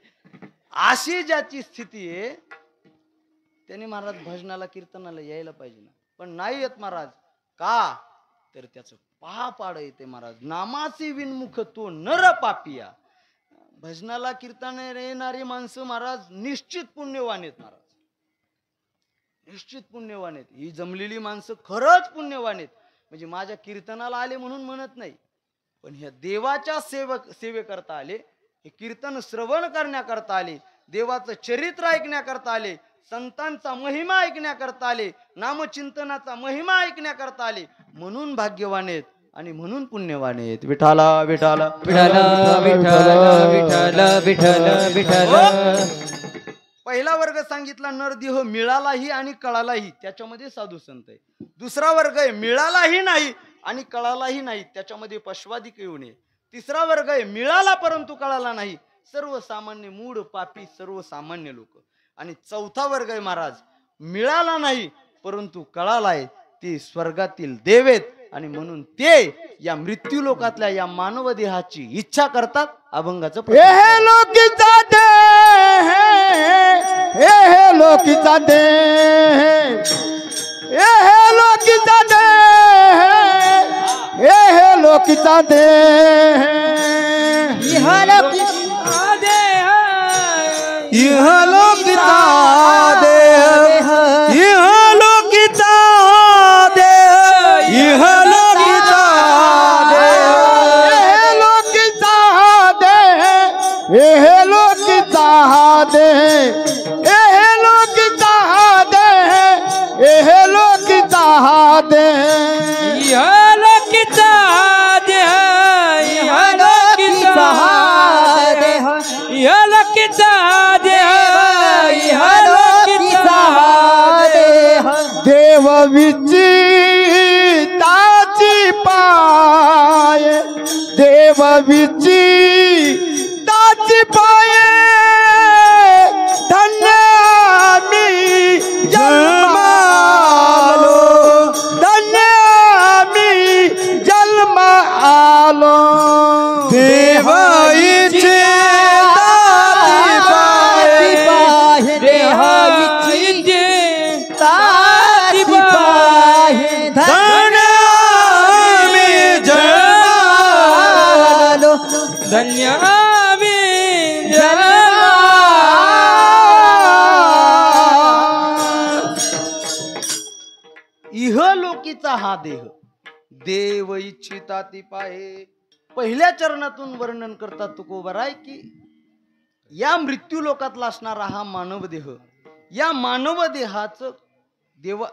[SPEAKER 1] अशी ज्याची स्थिती आहे त्याने महाराज भजनाला कीर्तनाला यायला पाहिजे ना, पण नाही येत महाराज. का तर त्याचं पाप आड येते महाराज. नामासी विनमुख तो नर पापिया. भजनाला कीर्तनाला येणारी माणसं महाराज निश्चित पुण्यवान आहेत महाराज, निश्चित पुण्यवान आहेत. ही जमलेली माणसं खरंच पुण्यवान आहेत. म्हणजे माझ्या कीर्तनाला आले म्हणून म्हणत नाही, पण ह्या देवाच्या सेवेकरता आले, हे कीर्तन श्रवण करण्याकरता आले, देवाचं चरित्र ऐकण्याकरता आले, संतांचा महिमा ऐकण्याकरता आले, नामचिंतनाचा महिमा ऐकण्याकरता आले, म्हणून भाग्यवान आहेत आणि म्हणून पुण्यवान आहेत. विठाला विठाला
[SPEAKER 3] विठाला विठाला विठाला विठाला विठाला.
[SPEAKER 1] पहिला वर्ग सांगितला नरदेह मिळालाही आणि कळालाही, त्याच्यामध्ये साधू संत आहे. दुसरा वर्ग आहे मिळालाही नाही आणि कळालाही नाही, त्याच्यामध्ये पश्वादिक येऊ नये. तिसरा वर्ग आहे मिळाला परंतु कळाला नाही, सर्वसामान्य मूढ पापी सर्वसामान्य लोक. आणि चौथा वर्ग आहे महाराज मिळाला नाही परंतु कळालाय, ते स्वर्गातील देव आहेत आणि म्हणून ते या मृत्यू लोकातल्या या मानव देहाची इच्छा करतात. अभंगाचं
[SPEAKER 2] हे लोकीचा दे, हे लोकीचा दे, हे लोकीचा दे, हे लोकीचा दे,
[SPEAKER 1] इहलोकिता देह, इहलोकिता देह, इहलोकिता देह,
[SPEAKER 2] हे लोकीचा दे, हे लोकीचा दे, हे लोकीचा दे,
[SPEAKER 3] इहलोकिता देह, इहलोकिता देह, इहलोकिता देह, इहलोकिता देह.
[SPEAKER 2] देव विचिताची पाय, देव विचिताची पाय, धन्य मी जन्मालो, धन्य मी जन्म आलो.
[SPEAKER 1] देव इच्छिताची पाय,
[SPEAKER 3] देह इच्छिताची पाय,
[SPEAKER 1] धन्य मी जन्मालो,
[SPEAKER 3] धन्य आम्ही
[SPEAKER 1] इहलोकीचा हा देह, देव इच्छिता ती पाहे. पहिल्या चरणातून वर्णन करतात तुकोबराय की या मृत्यू लोकातला असणारा हा मानव देह, या मानव देहाचं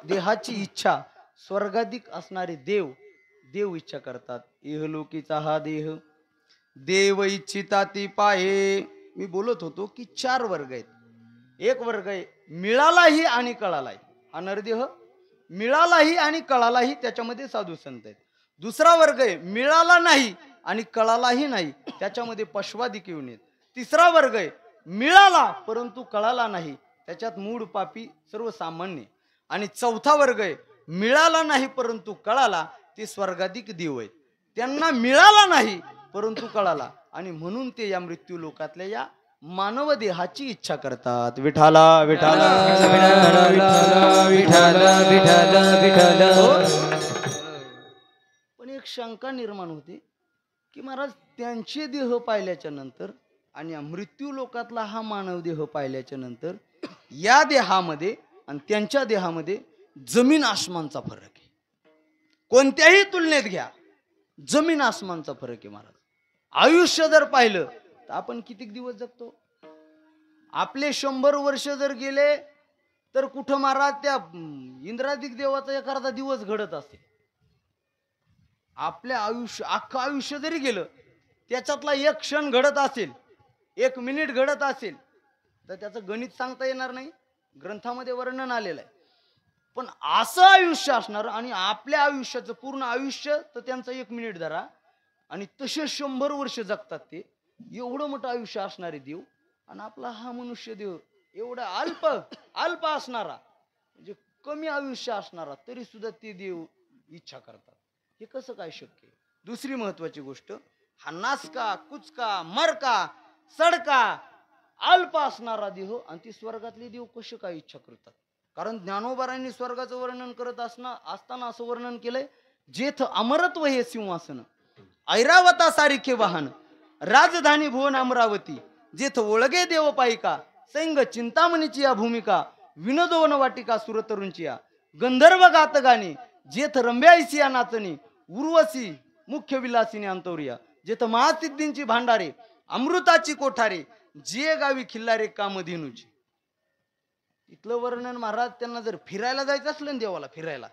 [SPEAKER 1] देहाची इच्छा स्वर्गाधिक असणारे देव देव इच्छा करतात. इहलोकीचा हा देह, देव इच्छिता ती पाहे. मी बोलत होतो की 4 वर्ग आहेत. एक वर्ग आहे मिळालाही आणि कळालाही, हा नरदेह मिळालाही आणि कळालाही, त्याच्यामध्ये साधू संत आहेत. दुसरा वर्ग आहे मिळाला नाही आणि कळालाही नाही, त्याच्यामध्ये पश्वादिक येऊन येत. तिसरा वर्ग आहे मिळाला परंतु कळाला नाही, त्याच्यात मूढ पापी सर्वसामान्य. आणि चौथा वर्ग आहे मिळाला नाही परंतु कळाला, ते स्वर्गाधिक देव आहेत. त्यांना मिळाला नाही परंतु कळाला आणि म्हणून ते या मृत्यू लोकातल्या या मानव देहाची इच्छा करतात. विठाला विठाला
[SPEAKER 3] विठाला विठाला विठाला.
[SPEAKER 1] पण एक शंका निर्माण होते की महाराज त्यांचे देह पाहिल्याच्या नंतर आणि या मृत्यू लोकातला हा मानव देह पाहिल्याच्या नंतर या देहामध्ये आणि त्यांच्या देहामध्ये जमीन आसमानचा फरक आहे. कोणत्याही तुलनेत घ्या, जमीन आसमानचा फरक आहे महाराज. आयुष्य जर पाहिलं तर आपण किती दिवस जगतो? आपले 100 वर्ष जर गेले तर कुठं महाराज त्या इंद्रादिक देवाचा एखादा दिवस घडत असेल. आपल्या आयुष्य अख्खं आयुष्य जरी गेलं त्याच्यातला एक क्षण घडत असेल, 1 मिनिट घडत असेल तर त्याचं गणित सांगता येणार नाही, ग्रंथामध्ये वर्णन आलेलं आहे. पण असं आयुष्य असणार आणि आपल्या आयुष्याचं पूर्ण आयुष्य तर त्यांचं 1 मिनिट धरा आणि तसे 100 वर्ष जगतात ते. एवढं मोठं आयुष्य असणारे देव आणि आपला हा मनुष्य देव एवढा अल्प असणारा, म्हणजे कमी आयुष्य असणारा, तरी सुद्धा ते देव इच्छा करतात. हे कसं काय शक्य आहे? दुसरी महत्वाची गोष्ट, हा नासका कुचका मरका सडका अल्प असणारा देह आणि ती स्वर्गातले देव कसे काय इच्छा करतात? कारण ज्ञानोबारांनी स्वर्गाचं वर्णन करत असताना असं वर्णन केलंय, जेथ अमरत्व हे सिंहासन, ऐरावता सारिखे वाहन, राजधानी भुवन अमरावती, जेथ ओळगे देव पायिका, सैंग चिंतामणीची या भूमिका, विनोदवन वाटिका सुरतरुंची या, गंधर्व गात गाणी, जेथ रंब्याईसी या नाचणी, उर्वशी मुख्य विलासिनी अंतोरिया, जेथ महासिद्धींची भांडारे, अमृताची कोठारे, जे गावी खिल्लारे कामधेनूची. इथलं वर्णन महाराज. त्यांना जर फिरायला जायचं असलं ना देवाला फिरायला,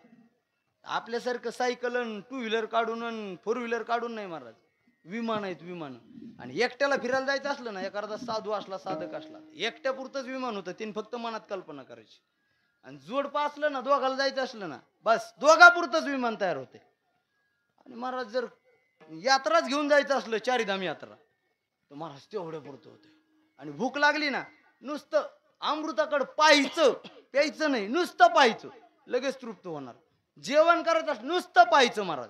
[SPEAKER 1] आपल्यासारखं सायकल टू व्हीलर काढून फोर व्हीलर काढून नाही महाराज, विमान आहेत विमान. आणि एकट्याला फिरायला जायचं असलं ना, एखादा साधू असला साधक असला, एकट्या पुरतच विमान होतं, त्यांनी फक्त मनात कल्पना करायची. आणि जोडपा असलं ना, दोघाला जायचं असलं ना, बस दोघापुरतच विमान तयार होते. आणि महाराज जर यात्राच घेऊन जायचं असलं, चारीधाम यात्रा, तर महाराज तेवढं पुरतं होते. आणि भूक लागली ना, नुसतं अमृताकडं पाहायचं, प्यायचं नाही, नुसतं पाहायचं, लगेच तृप्त होणार. जेवण करायचं असलं नुसतं पाहायचं महाराज.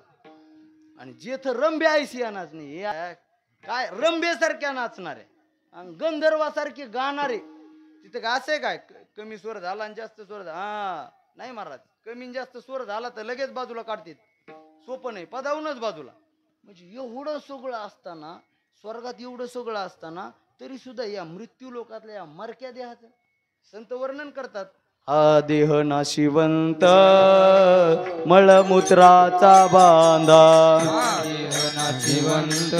[SPEAKER 1] आणि जेथ रंबे आयसिया नाचणे, काय रंबेसारख्या नाचणारे आणि गंधर्वासारखे गाणारे, तिथे काय असे काय कमी स्वर झाला आणि जास्त स्वर झाला, हा नाही महाराज, कमी आणि जास्त स्वर झाला तर लगेच बाजूला काढतात, सोपं नाही, पदावूनच बाजूला. म्हणजे एवढं सगळं असताना, स्वर्गात एवढं सगळं असताना तरी सुद्धा या मृत्यू लोकातल्या या मरक्या देहाचं संत वर्णन करतात. हा देह नाशिवंत मळमूत्राचा बांधा,
[SPEAKER 3] देह नाशिवंत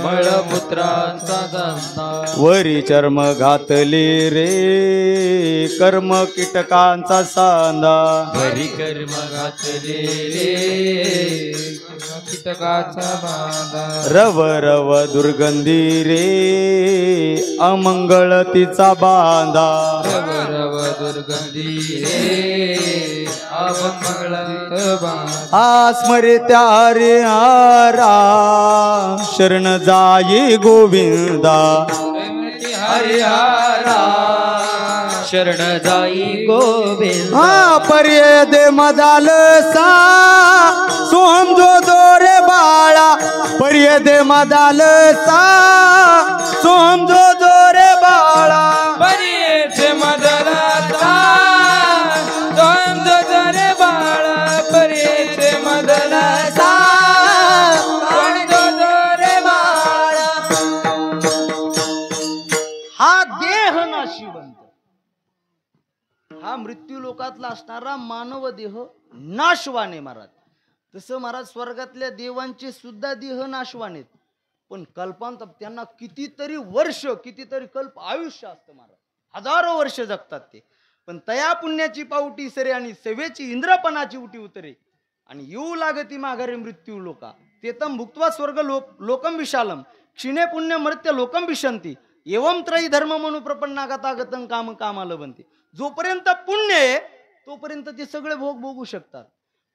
[SPEAKER 3] मळमूत्राचा बांधा,
[SPEAKER 1] वरी चर्म घातले रे कर्म कीटकांचा सांदा,
[SPEAKER 3] वरी कर्म घातले रे कीटकाचा बांधा,
[SPEAKER 1] रव रव दुर्गंधी रे अमंगळ तिचा बांधा,
[SPEAKER 3] रव रव दुर्गंधी रे अमंगळ बांधा,
[SPEAKER 1] आस्मरित्या हरे हारा शरण जाई गोविंदा,
[SPEAKER 3] हरिहरा शरण जाई गोविंदा,
[SPEAKER 1] हा पर्याय दे मदाल सा सोहम जो दोरे बाळा, पर्याय दे मदाल सा सोहम जो दोरे बाळा,
[SPEAKER 3] पर्येचे मदलाता द्वंद्व जरे बाळा, पर्येचे मदलाता द्वंद्व जरे बाळा.
[SPEAKER 1] हा देह नाशिवंत, हा मृत्यू लोकातला असणारा मानव देह नाशवाने महाराज. तसं महाराज स्वर्गातल्या देवांचे सुद्धा देह नाशवानेत, पण कल्पांत त्यांना कितीतरी वर्ष, कितीतरी कल्प आयुष्य असतं महाराज, हजारो वर्ष जगतात ते. पण तया पुण्याची पावटी सरे आणि सेवेची इंद्रपणाची उटी उतरे, आणि येऊ लागती माघारे मृत्यू लोका, तेतम भुक्त्वा स्वर्ग लोकम विशालम, क्षीणे पुण्य मर्त्य लोकम विशंती, एवं त्रयी धर्म म्हणू प्रपन्ना गतागतं काम कामाला बनते. जोपर्यंत पुण्य आहे तोपर्यंत ते सगळे भोग भोगू शकतात,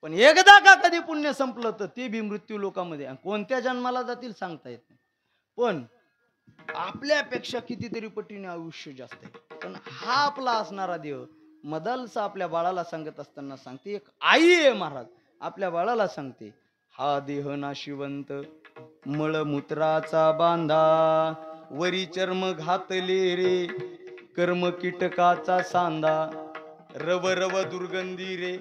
[SPEAKER 1] पण एकदा का कधी पुण्य संपलं तर ते बी मृत्यू लोकामध्ये कोणत्या जन्माला जातील सांगता येत नाही. पण आपल्यापेक्षा कितीतरी पटीने आयुष्य जास्त आहे. पण हा आपला असणारा देव मदलसा आपल्या बाळाला सांगत असताना सांगते, एक आई आहे महाराज, आपल्या बाळाला सांगते, हा देह नाशिवंत मळमूत्राचा बांधा, वरी चर्म घातले रे कर्म कीटकाचा सांदा, रव रव दुर्गंधी रे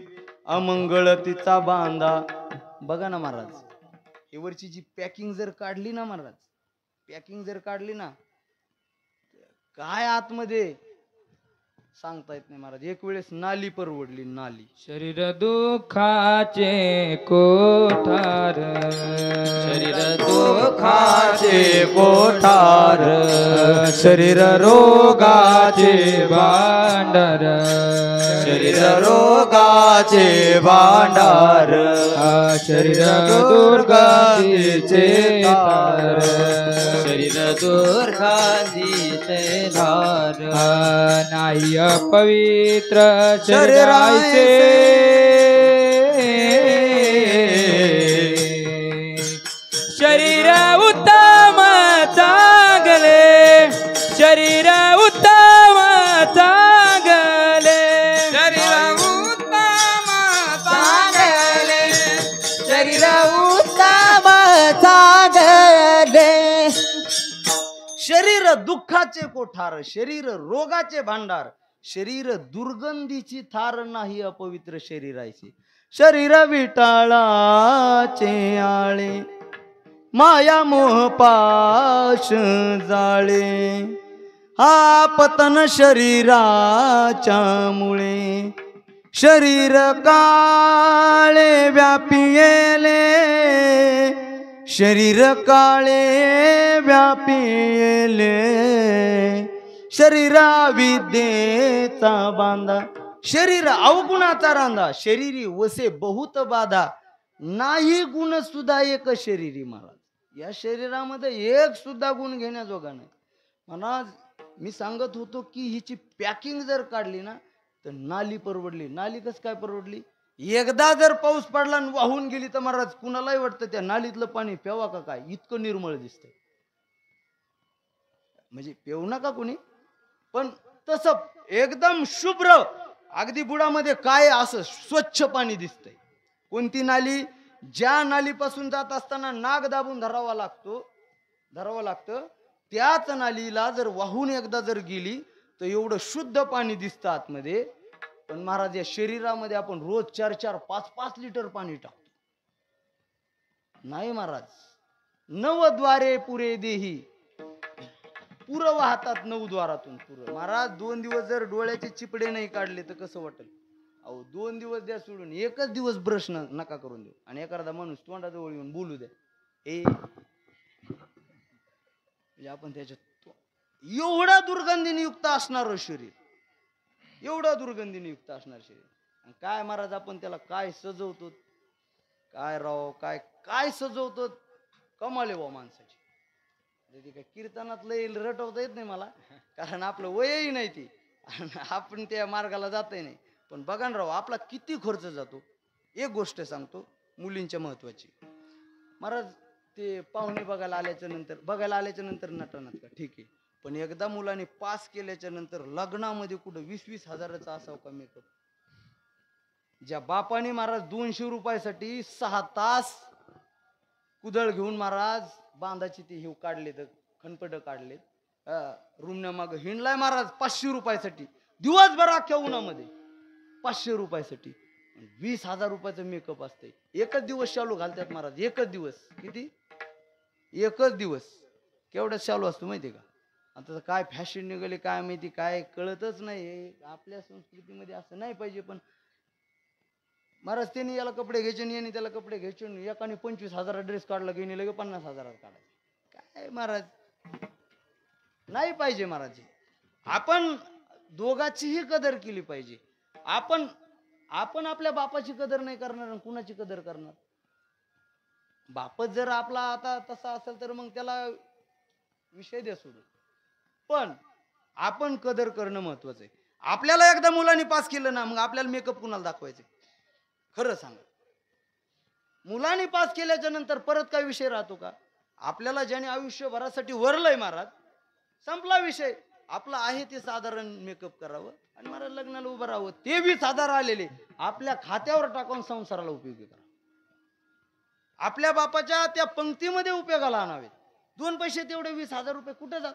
[SPEAKER 1] अमंगळ तिचा बांधा. बघा ना महाराज, हे वरची जी पॅकिंग जर काढली ना महाराज, पॅकिंग जर काढली ना, काय आतमध्ये सांगता येत नाही महाराज. एक वेळेस नाली परवडली, नाली.
[SPEAKER 3] शरीर दुःखाचे कोठार, शरीर दुःखाचे
[SPEAKER 1] कोठार, शरीर रोगाचे
[SPEAKER 3] भांडार,
[SPEAKER 1] शरीर रोगाचे भांडार,
[SPEAKER 3] शरीर दुर्गंधीचे तार, शरीर दुर्गंधीचे धार, नाही पवित्र शरीराचे, शरीर उत्तम चांगले, शरीर उत्तम चांगले, शरीर उत्तम चांगले, शरीर उत्तम चांगले,
[SPEAKER 1] शरीर दुःखाचे कोठार, शरीर रोगाचे भांडार, शरीर दुर्गंधीची थार नाही अपवित्र शरीराची. शरीर विटाळाचे आळे माया मोह पाश जाळे. हा पतन शरीराच्या मुळे शरीर काळे व्यापिले. शरीर काळे व्यापिले. शरीरा विद्येचा बांधा शरीर अवगुणाचा रांधा. शरीरी वसे बहुत बाधा नाही गुण सुद्धा एक शरीरी महाराज. या शरीरामध्ये एक सुद्धा गुण घेण्याजोगा नाही महाराज. मी सांगत होतो की हिची पॅकिंग जर काढली ना तर नाली परवडली. नाली कस काय परवडली? एकदा जर पाऊस पडला आणि वाहून गेली तर महाराज कुणालाही वाटतं त्या नालीतलं पाणी प्यावा का काय, इतकं निर्मळ दिसतंय. म्हणजे पेऊ नका कुणी, पण तसं एकदम शुभ्र अगदी बुडामध्ये काय असं स्वच्छ पाणी दिसतंय. कोणती नाली? ज्या नालीपासून जात असताना नाग दाबून धरावा लागतं त्याच नालीला जर वाहून एकदा जर गेली तर एवढं शुद्ध पाणी दिसतं आतमध्ये. पण महाराज या शरीरामध्ये आपण रोज 4-4, 5-5 लिटर पाणी टाकतो. नाही महाराज. नवद्वारे पुरे देही पुरं वाहतात 9 द्वारातून पुरं. महाराज 2 दिवस जर डोळ्याचे चिपडे नाही काढले तर कसं वाटेल? अहो 2 दिवस द्या सोडून, एकच दिवस ब्रश नका करून देऊ आणि एखादा माणूस तोंडाजवळ येऊन बोलू द्या म्हणजे आपण त्याच्यात एवढा दुर्गंधीने युक्त असणार शरीर, एवढा दुर्गंधीने युक्त असणार शरीर. काय महाराज आपण त्याला काय सजवतो, काय राव काय काय सजवतो. कमाले वा माणसाची. काय कीर्तनात लय रटवता येत नाही मला, कारण आपलं वयही नाही ती, आपण त्या मार्गाला जातही नाही. पण बघा ना राव आपला किती खर्च जातो. एक गोष्ट सांगतो मुलींच्या महत्वाची. महाराज ते पाहुणे बघायला आल्याच्या नंतर नटनात का ठीक आहे, पण एकदा मुलाने पास केल्याच्या नंतर लग्नामध्ये कुठं 20-20 हजाराचा असावं का मेकअप. ज्या बापाने महाराज 200 रुपयासाठी 6 तास कुदळ घेऊन महाराज बांधाची ती हिव काढले तर खनपट काढले, रूमना माग हिंडलाय महाराज 500 रुपयासाठी दिवसभर अख्ख्या उन्हामध्ये 500 रुपयासाठी 20,000 रुपयाचं मेकअप असते. एकच दिवस शालू घालतात महाराज. एकच दिवस. किती? एकच दिवस. केवढ्यात शालू असतो माहिती का? आता काय फॅशन निघाले काय माहिती, काय कळतच नाही. आपल्या संस्कृतीमध्ये असं नाही पाहिजे. पण महाराज त्यांनी याला कपडे घ्यायचे आणि याने त्याला कपडे घ्यायचे. एकाने 25,000 ड्रेस काढला की लगे 50,000 काढायचा. काय महाराज नाही पाहिजे महाराज. आपण दोघांचीही कदर केली पाहिजे. आपण आपल्या बापाची कदर नाही करणार, कुणाची कदर करणार? बापच जर आपला आता तसा असेल तर मग त्याला विषय द्या सोडून. पण आपण कदर करणं महत्वाचं आहे. आपल्याला एकदा मुलांनी पास केलं ना मग आपल्याला मेकअप कुणाला दाखवायचे? खरं सांगा. मुलांनी पास केल्याच्या नंतर परत काय विषय राहतो का? आपल्याला ज्याने आयुष्यभरासाठी वरलंय महाराज, संपला विषय. आपला आहे ते साधारण मेकअप करावं आणि महाराज लग्नाला उभं राहावं. ते 20,000 आलेले आपल्या खात्यावर टाकून संसाराला उपयोगी करा. आपल्या बापाच्या त्या पंक्तीमध्ये उपयोगाला आणावेत. 2 पैसे तेवढे 20,000 रुपये कुठे जात?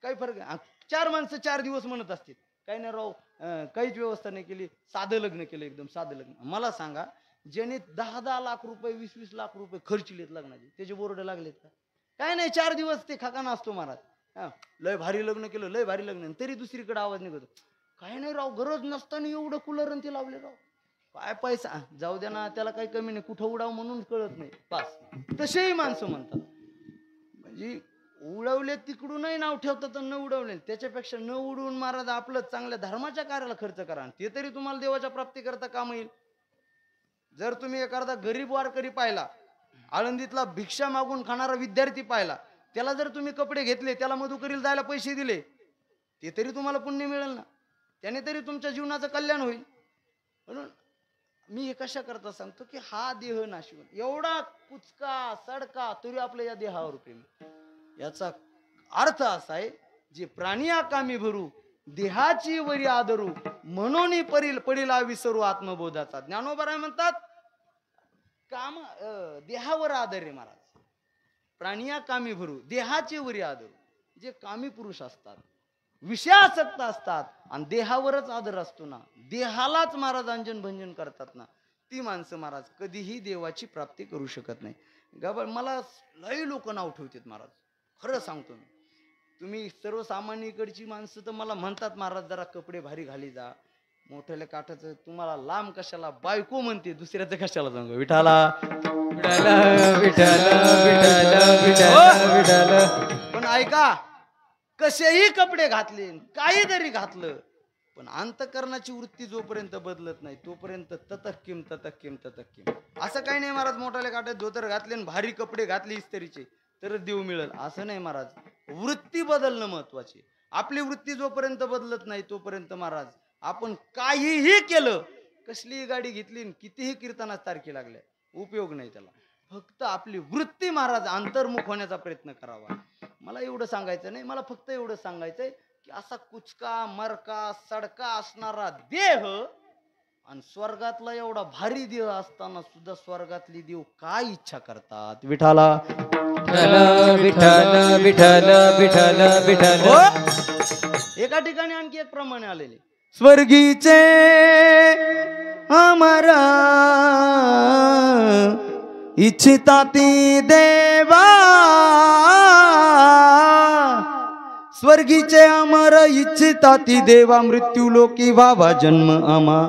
[SPEAKER 1] काही फरक आहे? 4 माणसं 4 दिवस म्हणत असतील काही नाही राव, काहीच व्यवस्था नाही केली, साधं लग्न केलं, एकदम साधं लग्न. मला सांगा ज्याने 10-10 लाख रुपये 20-20 लाख रुपये खर्चलेत लग्नाचे, त्याचे बोर्ड लागलेत का? काय नाही, 4 दिवस ते खाकाना असतो महाराज. लय भारी लग्न केलं, लय भारी लग्न, तरी दुसरीकडे आवाज निघतो. काय नाही राव, गरज नसताना एवढं कूलर ते लावले राव. काय पैसा जाऊ द्या ना, त्याला काही कमी नाही, कुठं उडाव म्हणून कळत नाही पास. तसेही माणसं म्हणतात. म्हणजे उडवले तिकडूनही नाव ठेवतात न उडवले. त्याच्यापेक्षा न उडवून महाराज आपलं चांगल्या धर्माच्या कार्याला खर्च करा, ते तरी तुम्हाला देवाच्या प्राप्ती करता काम येईल. जर तुम्ही एखादा गरीब वारकरी पाहिला, आळंदीतला भिक्षा मागून खाणारा विद्यार्थी पाहिला, त्याला जर तुम्ही कपडे घेतले, त्याला मधुकरीला जायला पैसे दिले, ते तरी तुम्हाला पुण्य मिळेल ना. त्याने तरी तुमच्या जीवनाचं कल्याण होईल. म्हणून मी हे कशा करता सांगतो की हा देह नाशिवंत, एवढा कुचका सडका तरी आपल्या या देहावर प्रेम. याचा अर्थ असा आहे, जे प्राणी कामी भरू देहाची वरी आदरू, म्हणून पडिला विसरू आत्मबोधाचा. ज्ञानोबा म्हणतात काम देहावर आदर रे महाराज. प्राणी कामी भरू देहाची वरी आदरू. जे कामी पुरुष असतात, विषयासक्त असतात आणि देहावरच आदर असतो ना, देहालाच महाराज अंजन भंजन करतात ना, ती माणसं महाराज कधीही देवाची प्राप्ती करू शकत नाही. मला लई लोक नाव ठेवतात महाराज, खरं सांगतो मी. तुम्ही सर्वसामान्यकडची माणसं तर मला म्हणतात महाराज जरा कपडे भारी घाली जा, मोठ्याला काठाचं तुम्हाला लांब कशाला, बायको म्हणते दुसऱ्याचं कशाला सांगू. विठाला पण ऐका, कसेही कपडे घातले काही जरी घातलं, पण अंतकरणाची वृत्ती जोपर्यंत बदलत नाही तोपर्यंत ततक्किम ततक्किम ततक्किम. असं काही नाही महाराज मोठ्याला काठात धोतर घातले आणि भारी कपडे घातले इस्त्रीचे तरच देव मिळेल असं नाही महाराज. वृत्ती बदलणं महत्वाची. आपली वृत्ती जोपर्यंत बदलत नाही तोपर्यंत महाराज आपण काहीही केलं, कसलीही गाडी घेतली, कितीही कीर्तनास तारखी लागल्या, उपयोग नाही त्याला. फक्त आपली वृत्ती महाराज अंतर्मुख होण्याचा प्रयत्न करावा. मला एवढं सांगायचं नाही, मला फक्त एवढं सांगायचंय की असा कुचका मरका सडका असणारा देह आणि स्वर्गातला एवढा भारी देह असताना सुद्धा स्वर्गातली देव काय इच्छा करतात. विठाला
[SPEAKER 3] विठ्ठल विठ्ठल विठ्ठल विठ्ठल.
[SPEAKER 1] एका ठिकाणी आणखी एक प्रमाणे आलेले, स्वर्गीचे अमरा इच्छिता ती देवा, स्वर्गीचे अमर इच्छिता ती देवा, मृत्यू लोकी व्हावा जन्म आमा.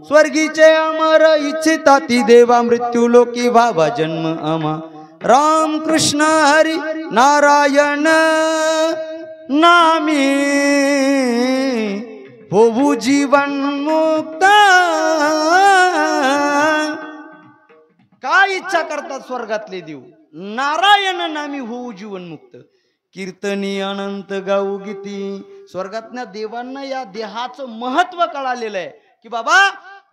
[SPEAKER 1] स्वर्गीचे अमर इच्छिता ती देवा, मृत्यू लोकी व्हावा जन्म आमा. राम कृष्ण हरी नारायण नामी होऊ जीवन मुक्त. काय इच्छा करतात स्वर्गातले देव? नारायण नामी होऊ जीवन मुक्त. कीर्तनी अनंत गाऊ गीती. स्वर्गातल्या देवांना या देहाचं महत्व कळालेलं आहे की बाबा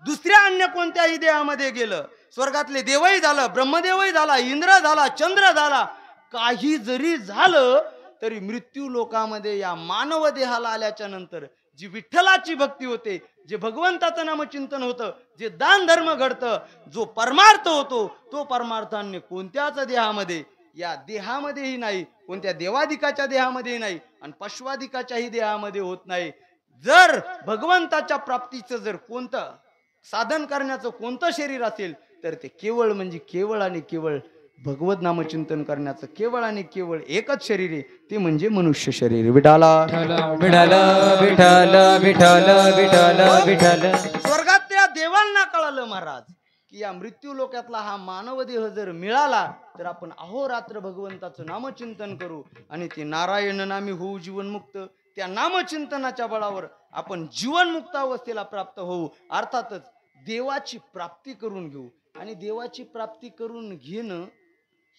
[SPEAKER 1] दुसऱ्या अन्य कोणत्याही देहामध्ये गेलं, स्वर्गातले देवही झालं, ब्रह्मदेवही झाला, इंद्र झाला, चंद्र झाला, काही जरी झालं तरी मृत्यू लोकामध्ये या मानव देहाला आल्याच्या नंतर जी विठ्ठलाची भक्ती होते, जे भगवंताचं नामचिंतन होतं, जे दान धर्म घडतं, जो परमार्थ होतो, तो परमार्थ अन्य कोणत्याच देहामध्ये, या देहामध्येही नाही, कोणत्या देवादिकाच्या देहामध्येही नाही आणि पशवादिकाच्याही देहामध्ये होत नाही. जर भगवंताच्या प्राप्तीचं जर कोणतं साधन करण्याचं कोणतं शरीर असेल तर ते केवळ म्हणजे केवळ आणि केवळ भगवत नामचिंतन करण्याचं केवळ आणि केवळ एकच शरीर आहे, ते म्हणजे मनुष्य शरीर. विठाला
[SPEAKER 3] विठ्ठल विठ्ठल विठ्ठल विठ्ठल विठ्ठल.
[SPEAKER 1] स्वर्गातल्या देवांना कळालं महाराज की या मृत्यू लोकातला हा मानव देह जर मिळाला तर आपण अहोरात्र भगवंताचं नामचिंतन करू आणि ते नारायण नामी होऊ जीवनमुक्त. त्या नामचिंतनाच्या बळावर आपण जीवनमुक्त अवस्थेला प्राप्त होऊ. अर्थातच देवाची प्राप्ती करून घेऊ आणि देवाची प्राप्ती करून घेणं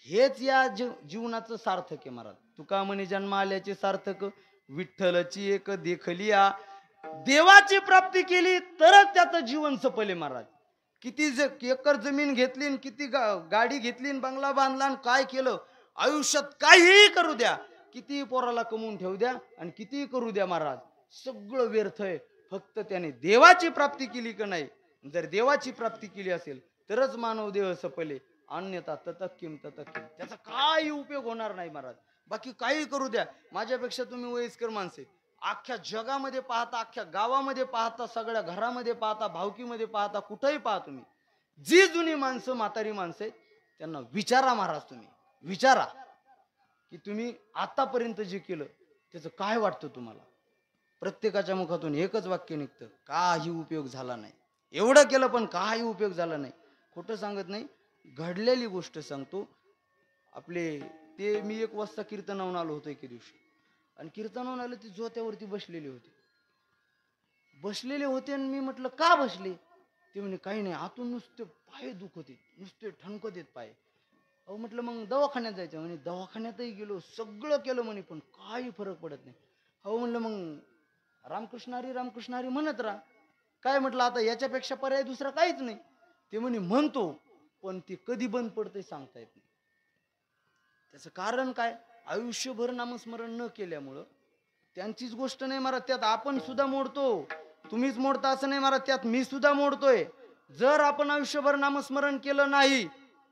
[SPEAKER 1] हेच या जीवनाचं सार्थक आहे महाराज. तुका म्हणे जन्म आल्याचे सार्थक, विठ्ठलची एक देखलिया. देवाची प्राप्ती केली तरच त्याचं जीवन सफल आहे महाराज. किती एकर जमीन घेतली, किती गाडी घेतली, बंगला बांधला आणि काय केलं, आयुष्यात काहीही करू द्या, किती पोराला कमवून ठेवू द्या आणि कितीही करू द्या महाराज, सगळं व्यर्थ आहे. फक्त त्याने देवाची प्राप्ती केली का नाही. जर देवाची प्राप्ती केली असेल तरच मानव देह सफले, अन्यथा ततक्किम ततक्किम, त्याचा काही उपयोग होणार नाही महाराज. बाकी काही करू द्या. माझ्यापेक्षा तुम्ही वयस्कर माणसे, अख्ख्या जगामध्ये पाहता, अख्ख्या गावामध्ये पाहता, सगळ्या घरामध्ये पाहता, भावकीमध्ये पाहता, कुठेही पाहा तुम्ही, जी जुनी माणसं म्हातारी माणसं आहेत त्यांना विचारा महाराज, तुम्ही विचारा की तुम्ही आतापर्यंत जे केलं त्याचं काय वाटतं तुम्हाला. प्रत्येकाच्या मुखातून एकच वाक्य निघतं, काही उपयोग झाला नाही. एवढं केलं पण काही उपयोग झाला नाही. खोटं सांगत नाही, घडलेली गोष्ट सांगतो. आपले ते मी 1 वाजता कीर्तनावून आलो होतो एके दिवशी, आणि कीर्तनावून आलं ते जोत्यावरती बसलेले होते आणि मी म्हटलं का बसले. ते म्हणे काही नाही, आतून नुसते पाय दुखत आहेत, नुसते ठणकत आहेत पाय. अहो म्हटलं मग दवाखान्यात जायचं. म्हणे दवाखान्यातही गेलो, सगळं केलं म्हणे, पण काही फरक पडत नाही. हो म्हणलं मग रामकृष्ण हरी म्हणत राहा. काय म्हटलं आता याच्यापेक्षा पर्याय दुसरा काहीच नाही. ते म्हणे म्हणतो, पण ते कधी बंद पडते सांगता येत नाही. त्याचं कारण काय, आयुष्यभर नामस्मरण न केल्यामुळं. त्यांचीच गोष्ट नाही महाराज, त्यात आपण सुद्धा मोडतो. तुम्हीच मोडता असं नाही महाराज, त्यात मी सुद्धा मोडतोय. जर आपण आयुष्यभर नामस्मरण केलं नाही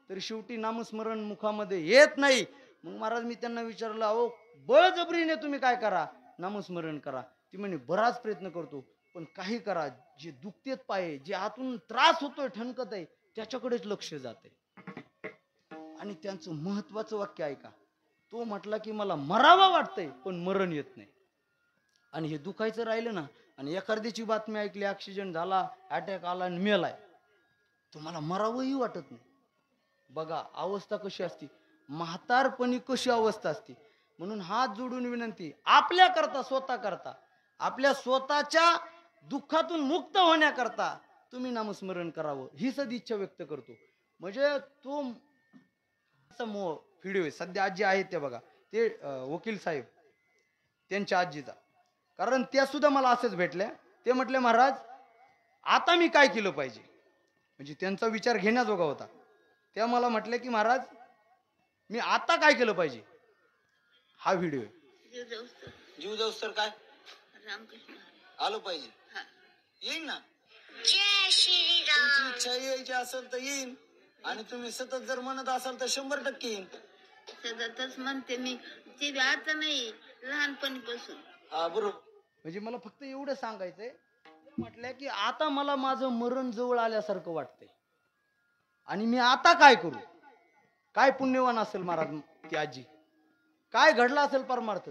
[SPEAKER 1] तर शेवटी नामस्मरण मुखामध्ये येत नाही. मग महाराज मी त्यांना विचारलं, अहो बळजबरीने तुम्ही काय करा, नामस्मरण करा. ती म्हणे बराच प्रयत्न करतो, पण काही करा, जे दुखतेत पाय, जे आतून त्रास होतोय, ठणकत आहे, त्याच्याकडेच लक्ष जाते. आणि त्यांचं महत्वाचं वाक्य ऐका. तो म्हटला की मला मरावा वाटतंय पण मरण येत नाही. आणि हे दुखायचं राहिलं ना, आणि एखाद्याची बातमी ऐकली, ऍक्सिडेंट झाला, अटॅक आला आणि मेलाय, तुम्हाला मरावंही वाटत नाही. बघा अवस्था कशी असती, म्हातारपणी कशी अवस्था असते. म्हणून हात जोडून विनंती, आपल्या करता, स्वतः करता, आपल्या स्वतःच्या दुःखातून मुक्त होण्याकरता तुम्ही नामस्मरण करावं, ही सदिच्छा व्यक्त करतो. म्हणजे तो व्हिडिओ आहे सध्या आजी आहेत त्या, बघा ते वकील साहेब त्यांच्या आजीचा. कारण त्या सुद्धा मला असंच भेटल्या. ते म्हटले महाराज आता मी काय केलं पाहिजे, म्हणजे त्यांचा विचार घेण्याजोगा होता. त्या मला म्हटले की महाराज मी आता काय केलं पाहिजे. हा व्हिडिओ आहे. जीव जाऊस तर काय आलो पाहिजे, येईन ना.
[SPEAKER 4] जय श्रीराम.
[SPEAKER 1] तुमची इच्छा यायची असेल तर येईन, आणि तुम्ही सतत जर म्हणत असाल तर 100% येईन.
[SPEAKER 4] सततच म्हणते मी, ते आता नाही, लहानपणीपासून.
[SPEAKER 1] हा बरोबर. म्हणजे मला फक्त एवढं सांगायचंय, म्हटलं की आता मला माझं मरण जवळ आल्यासारखं वाटतंय, आणि मी आता काय करू. काय पुण्यवान असेल महाराज ती आजी, काय घडला असेल परमार्थ.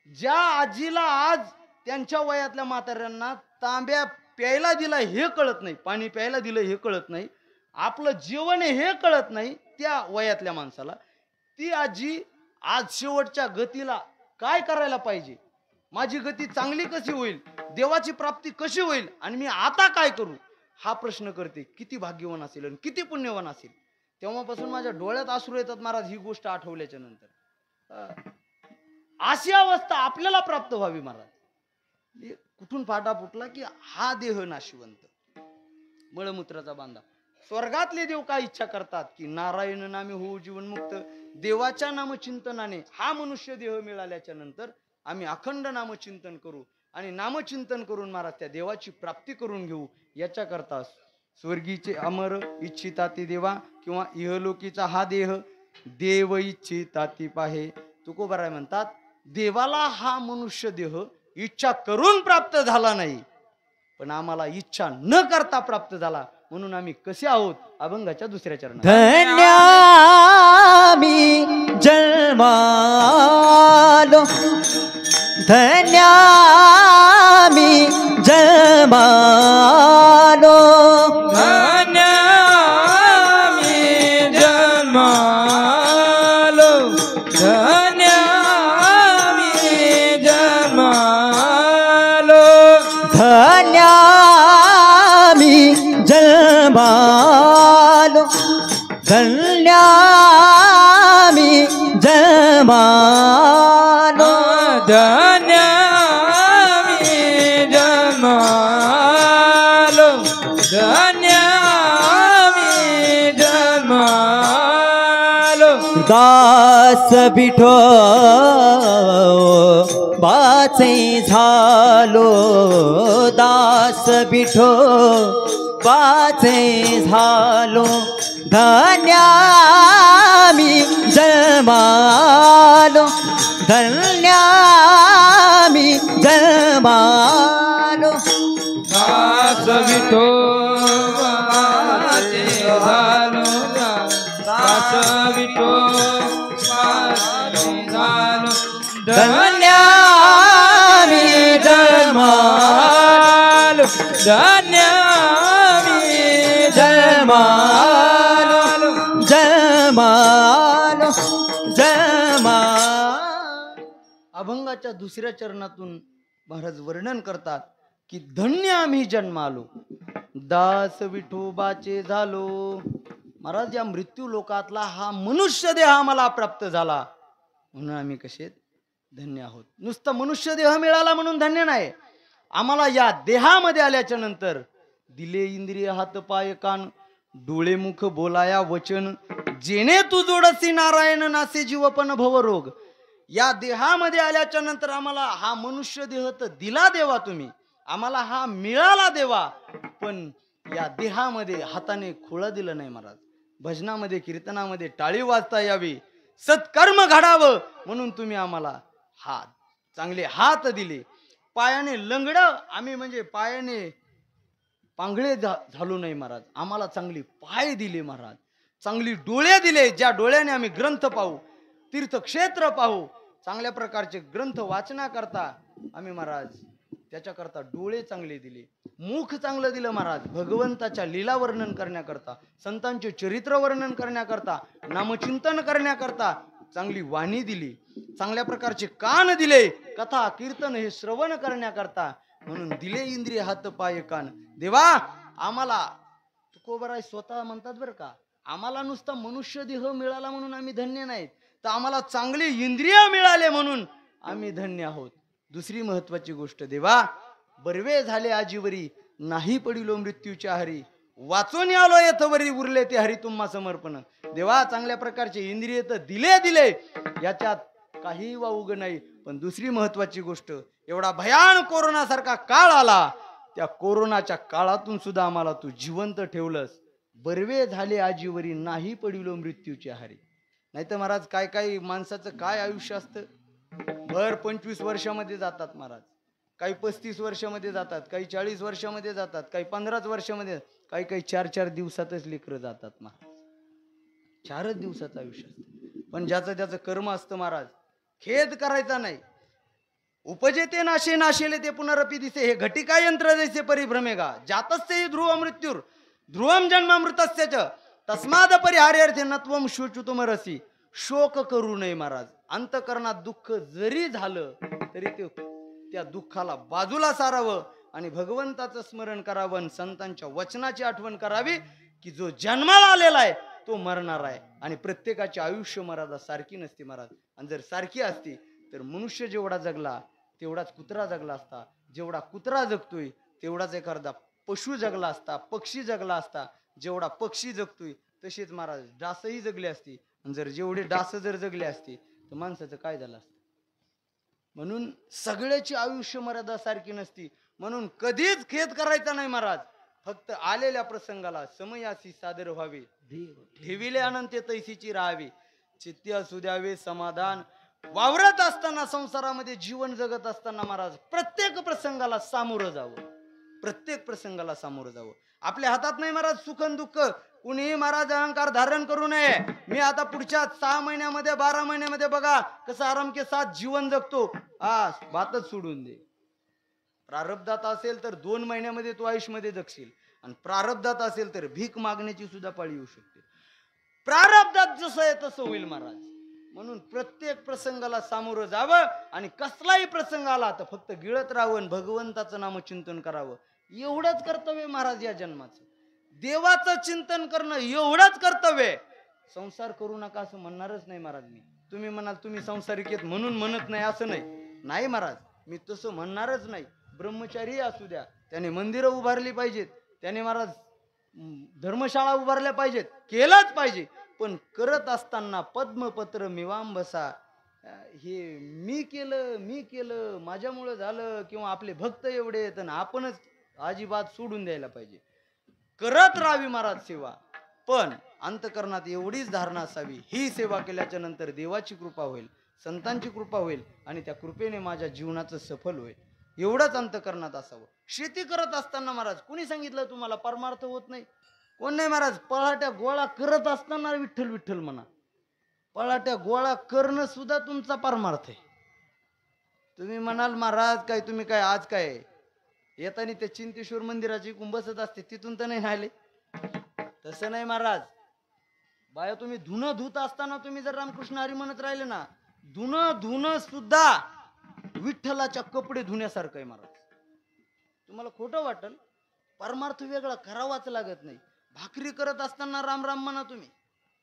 [SPEAKER 1] ज्या आजीला आज त्यांच्या वयातल्या म्हाताऱ्यांना तांब्या प्यायला दिला हे कळत नाही, पाणी प्यायला दिलं हे कळत नाही, आपलं जीवन आहे हे कळत नाही, त्या वयातल्या माणसाला ती आजी आज शेवटच्या गतीला काय करायला पाहिजे, माझी गती चांगली कशी होईल, देवाची प्राप्ती कशी होईल, आणि मी आता काय करू, हा प्रश्न करते. किती भाग्यवान असेल आणि किती पुण्यवान असेल. तेव्हापासून माझ्या डोळ्यात अश्रू येतात महाराज ही गोष्ट आठवल्याच्या नंतर. अशी अवस्था आपल्याला प्राप्त व्हावी महाराज. कुठून फाटा फुटला की हा देह नाशिवंत, मळमूत्राचा बांधा. स्वर्गातले देव काय इच्छा करतात की नारायण नामे होऊ जीवनमुक्त. देवाच्या नामचिंतनाने हा मनुष्य देह मिळाल्याच्या नंतर आम्ही अखंड नामचिंतन करू, आणि नामचिंतन करून महाराज त्या देवाची प्राप्ती करून घेऊ. याच्या करता स्वर्गीचे अमर इच्छिता ती देवा, किंवा इहलोकीचा हा देह देव इच्छिता ती पाहे. तुकोबाराय म्हणतात देवाला हा मनुष्य देह इच्छा करून प्राप्त झाला नाही, पण आम्हाला इच्छा न करता प्राप्त झाला. म्हणून आम्ही कसे आहोत अभंगाच्या दुसऱ्या चरणात.
[SPEAKER 3] धन्यामी जन्मालो, धन्यामी जन्मालो,
[SPEAKER 2] धन्यामी जन्मालो, धन्यामी जन्मालो,
[SPEAKER 3] धन्यामी जन्मालो, धन्यामी जन्मालो,
[SPEAKER 2] धन्यामी जन्मालो, धन्यामी जन्मालो.
[SPEAKER 3] दास विठो बाचे झालो, दास विठो बाचे झालो, धन्यामी जन्मालो, धन्यामी जन्मालो.
[SPEAKER 2] दास विठो बाचे झालो, दास विठो बाचे झालो,
[SPEAKER 3] धन्यामी जन्मालो,
[SPEAKER 2] धन्यामी
[SPEAKER 3] जन्मालो, जन्मालो, जन्मालो.
[SPEAKER 1] अभंगाच्या दुसऱ्या चरणातून महाराज वर्णन करतात की धन्य आम्ही जन्मालो, दास विठोबाचे झालो. महाराज या मृत्यू लोकातला हा मनुष्य देह आम्हाला प्राप्त झाला म्हणून आम्ही कसे धन्य आहोत. नुसतं मनुष्य देह मिळाला म्हणून धन्य नाही, आम्हाला या देहामध्ये आल्याच्या नंतर दिले इंद्रिय हात पाय कान डोळे मुख बोलाया वचन, जेणे तू जोडसी नारायण नासे जीवपण भवरोग. या देहामध्ये आल्याच्या नंतर आम्हाला हा मनुष्य देह तर दिला देवा तुम्ही, आम्हाला हा मिळाला देवा, पण या देहामध्ये हाताने खोळं दिलं नाही महाराज. भजनामध्ये कीर्तनामध्ये टाळी वाजता यावी, सत्कर्म घडावं म्हणून तुम्ही आम्हाला हात चांगले हात दिले. पायाने लंगडं आम्ही म्हणजे पायाने पांगळे झालो नाही महाराज. आम्हाला चांगली पाय दिले महाराज, चांगली डोळे दिले, ज्या डोळ्याने आम्ही ग्रंथ पाहू, तीर्थक्षेत्र पाहू, चांगल्या प्रकारचे ग्रंथ वाचनाकरता आम्ही महाराज त्याच्याकरता डोळे चांगले दिले, मुख चांगलं दिलं महाराज, भगवंताच्या लीला वर्णन करण्याकरता, संतांचे चरित्र वर्णन करण्याकरता, नामचिंतन करण्याकरता चांगली वाणी दिली, चांगल्या प्रकारचे कान दिले, कथा कीर्तन हे श्रवण करण्याकरता, म्हणून दिले इंद्रिय हात पाय कान. देवा आम्हाला तुकोबराय स्वतः म्हणतात बरं का, आम्हाला नुसता मनुष्य देह मिळाला म्हणून आम्ही धन्य नाहीत, तर आम्हाला चांगले इंद्रिय मिळाले म्हणून आम्ही धन्य आहोत. दुसरी महत्वाची गोष्ट, देवा बर्वे झाले आजीवरी, नाही पडिलो मृत्यूच्या हरी, वाचून आलो येथवरी, उरले ते हरी तुम्हा समर्पण. देवा चांगल्या प्रकारचे इंद्रिय तर दिले, याच्यात काही वावग नाही. पण दुसरी महत्वाची गोष्ट, एवढा भयान कोरोना सारखा काळ आला, त्या कोरोनाच्या काळातून सुद्धा आम्हाला तू जिवंत ठेवलंस. बर्वे झाले आजीवरी, नाही पडिलो मृत्यूच्या हारी. नाही तर महाराज काय काय माणसाचं काय आयुष्य असतं, भर 25 वर्षामध्ये जातात महाराज, काही 35 वर्षामध्ये जातात, काही 40 वर्षामध्ये जातात, काही 15 वर्षामध्ये, काही काही 4-4 दिवसातच लेकरं जातात महाराज. 4च दिवसाचं आयुष्य असतं. पण ज्याचं त्याचं कर्म असतं महाराज, खेद करायचा नाही. उपजेते नाशे नाशेले ते पुनरपी दिसे, हे घटिका यंत्र जैसे परिभ्रमेगा, जातस्य ध्रुव मृत्यूर ध्रुवम जन्मामृतस्य च तस्माद परिहार्यर्थे नत्वम शोचुतुमरसी. शोक करू नये महाराज. अंतकरणात दुःख जरी झालं तरी ते त्या दुःखाला बाजूला सारावं आणि भगवंताचं स्मरण करावं, संतांच्या वचनाची आठवण करावी की जो जन्माला आलेला आहे तो मरणार आहे आणि प्रत्येकाचे आयुष्य मर्यादा सारखी नसते महाराज. आणि जर सारखी असती तर मनुष्य जेवढा जगला तेवढाच कुत्रा जगला असता, जेवढा कुत्रा जगतोय तेवढाच एखादा पशु जगला असता, पक्षी जगला असता, जेवढा पक्षी जगतोय तसेच महाराज डासही जगले असती. आणि जर जेवढे डास जर जगले असते तर माणसाचं काय झालं असतं. म्हणून सगळ्याची आयुष्य मर्यादा सारखी नसती. म्हणून कधीच खेद करायचा नाही महाराज. फक्त आलेल्या प्रसंगाला समयासी सादर व्हावे, ठेविले अनंत तैसीची राहावी, चित्ती असू द्यावे समाधान. वावरत असताना संसारामध्ये जीवन जगत असताना महाराज प्रत्येक प्रसंगाला सामोरं जावं, प्रत्येक प्रसंगाला सामोरं जावं. आपल्या हातात नाही महाराज सुख आणि दुःख. कुणीही महाराज अहंकार धारण करू नये. मी आता पुढच्या 6 महिन्यामध्ये 12 महिन्यामध्ये बघा कसं आराम के साथ जीवन जगतो, बातच सोडून दे. प्रारब्धात असेल तर 2 महिन्यामध्ये तू आयुष्यामध्ये जगशील, आणि प्रारब्धात असेल तर भीक मागण्याची सुद्धा पाळी येऊ शकते. प्रारब्धात जसं आहे तसं होईल महाराज. म्हणून प्रत्येक प्रसंगाला सामोरं जावं आणि कसलाही प्रसंग आला तर फक्त गिळत राहावं, भगवंताचं नामचिंतन करावं. एवढंच कर्तव्य महाराज या जन्माचं. देवाचं चिंतन करणं एवढंच कर्तव्य. संसार करू नका असं म्हणणारच नाही महाराज मी. तुम्ही म्हणाल तुम्ही संसारिक आहेत म्हणून म्हणत नाही, असं नाही महाराज, मी तसं म्हणणारच नाही. ब्रह्मचारी असू द्या, त्याने मंदिरं उभारली पाहिजेत, त्याने महाराज धर्मशाळा उभारल्या पाहिजेत, केलंच पाहिजे. पण करत असताना पद्मपत्र मिवांबसा, हे मी केलं माझ्यामुळं झालं, किंवा आपले भक्त एवढे आहेत आणि आपणच अजिबात सोडून द्यायला पाहिजे. करत राहावी महाराज सेवा, पण अंतकरणात एवढीच धारणा असावी, ही सेवा केल्याच्या नंतर देवाची कृपा होईल, संतांची कृपा होईल आणि त्या कृपेने माझ्या जीवनाचं सफल होईल. एवढंच अंतकरणात असावं. शेती करत असताना महाराज कोणी सांगितलं तुम्हाला परमार्थ होत नाही? कोण नाही महाराज. पळाट्या गोळा करत असताना विठ्ठल विठ्ठल म्हणा. पळाट्या गोळा करणं सुद्धा तुमचा परमार्थ आहे. तुम्ही म्हणाल महाराज काय तुम्ही काय आज काय येतानी त्या चिंतेश्वर मंदिराची कुंभसत असते तिथून तर नाही आले. तसं नाही महाराज. बाया तुम्ही धुणं धुत असताना तुम्ही जर रामकृष्ण हरी म्हणत राहिले ना, धुणं सुद्धा विठ्ठलाच्या कपडे धुण्यासारखं आहे महाराज. तुम्हाला खोटं वाटल, परमार्थ वेगळा करावाच लागत नाही. भाकरी करत असताना राम राम म्हणा, तुम्ही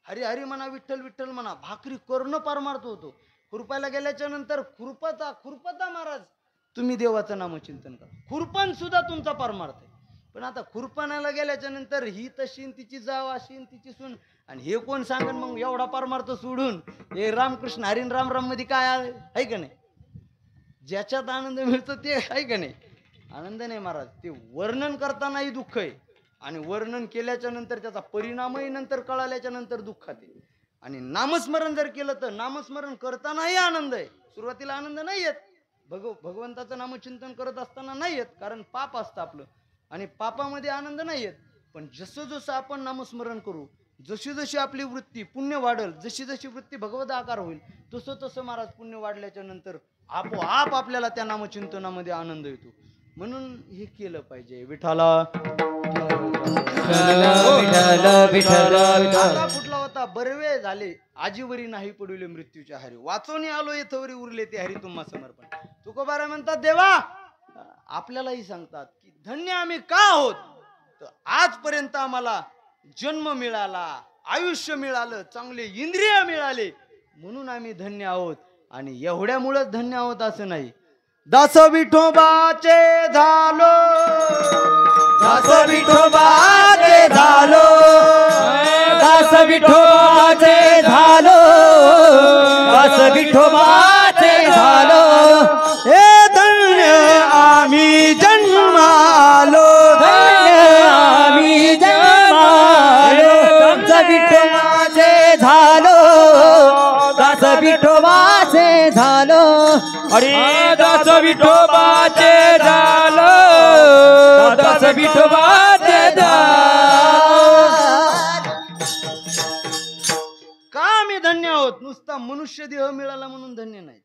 [SPEAKER 1] हरी हरी म्हणा, विठ्ठल विठ्ठल म्हणा, भाकरी करणं परमार्थ होतो. खुरपायला गेल्याच्या नंतर खुरपता महाराज तुम्ही देवाचं नामचिंतन करा. खुरपण सुद्धा तुमचा परमार्थ आहे. पण आता खुरपणाला गेल्याच्या नंतर ही तशी तिची जाव अशी तिची सून, आणि हे कोण सांगन मग एवढा परमार्थ सोडून हे रामकृष्ण हरीन राम राम मध्ये काय आहे का नाही? ज्याच्यात आनंद मिळतो ते आहे का नाही? आनंद नाही महाराज. ते वर्णन करतानाही दुःख आहे, आणि वर्णन केल्याच्या नंतर त्याचा परिणामही नंतर कळाल्याच्या नंतर दुःखात आहे. आणि नामस्मरण जर केलं तर नामस्मरण करतानाही आनंद आहे. सुरुवातीला आनंद नाही येत, भगवंताचं नामचिंतन करत असताना नाही येत, कारण पाप असतं आपलं आणि पापामध्ये आनंद नाही येत. पण जसं जसं आपण नामस्मरण करू, जशी जशी आपली वृत्ती पुण्य वाढल, जशी जशी वृत्ती भगवत आकार होईल, तसं तसं महाराज पुण्य वाढल्याच्या नंतर आपोआप आपल्याला त्या नामचिंतनामध्ये आनंद येतो. म्हणून हे केलं पाहिजे. विठाला आता फुटला होता बरवे झाले, आजीवरी नाही पडले मृत्यूच्या हारी, वाचवणी आलो येथवरी उरले ते हरी तुम्हा समर्पण. तुकोबारा म्हणतात देवा, आपल्यालाही सांगतात की धन्य आम्ही का आहोत, तर आजपर्यंत आम्हाला जन्म मिळाला, आयुष्य मिळालं, चांगले इंद्रिय मिळाले, म्हणून आम्ही धन्य आहोत. आणि एवढ्यामुळेच धन्य आहोत असं नाही. दास विठोबाचे झालो,
[SPEAKER 3] दास विठोबाचे झालो, दास विठोबाचे झालो, दास विठोबाचे झालो.
[SPEAKER 1] हे धन्य आम्ही जन्मालो,
[SPEAKER 3] धन्य आम्ही जन्मालो, दास विठोबाचे झालो, दास विठोबाचे झालो.
[SPEAKER 2] अरे दास विठोबाचे झालो, दास विठोबाचे
[SPEAKER 1] का आम्ही धन्य आहोत? नुसता मनुष्य देह मिळाला म्हणून धन्य नाही,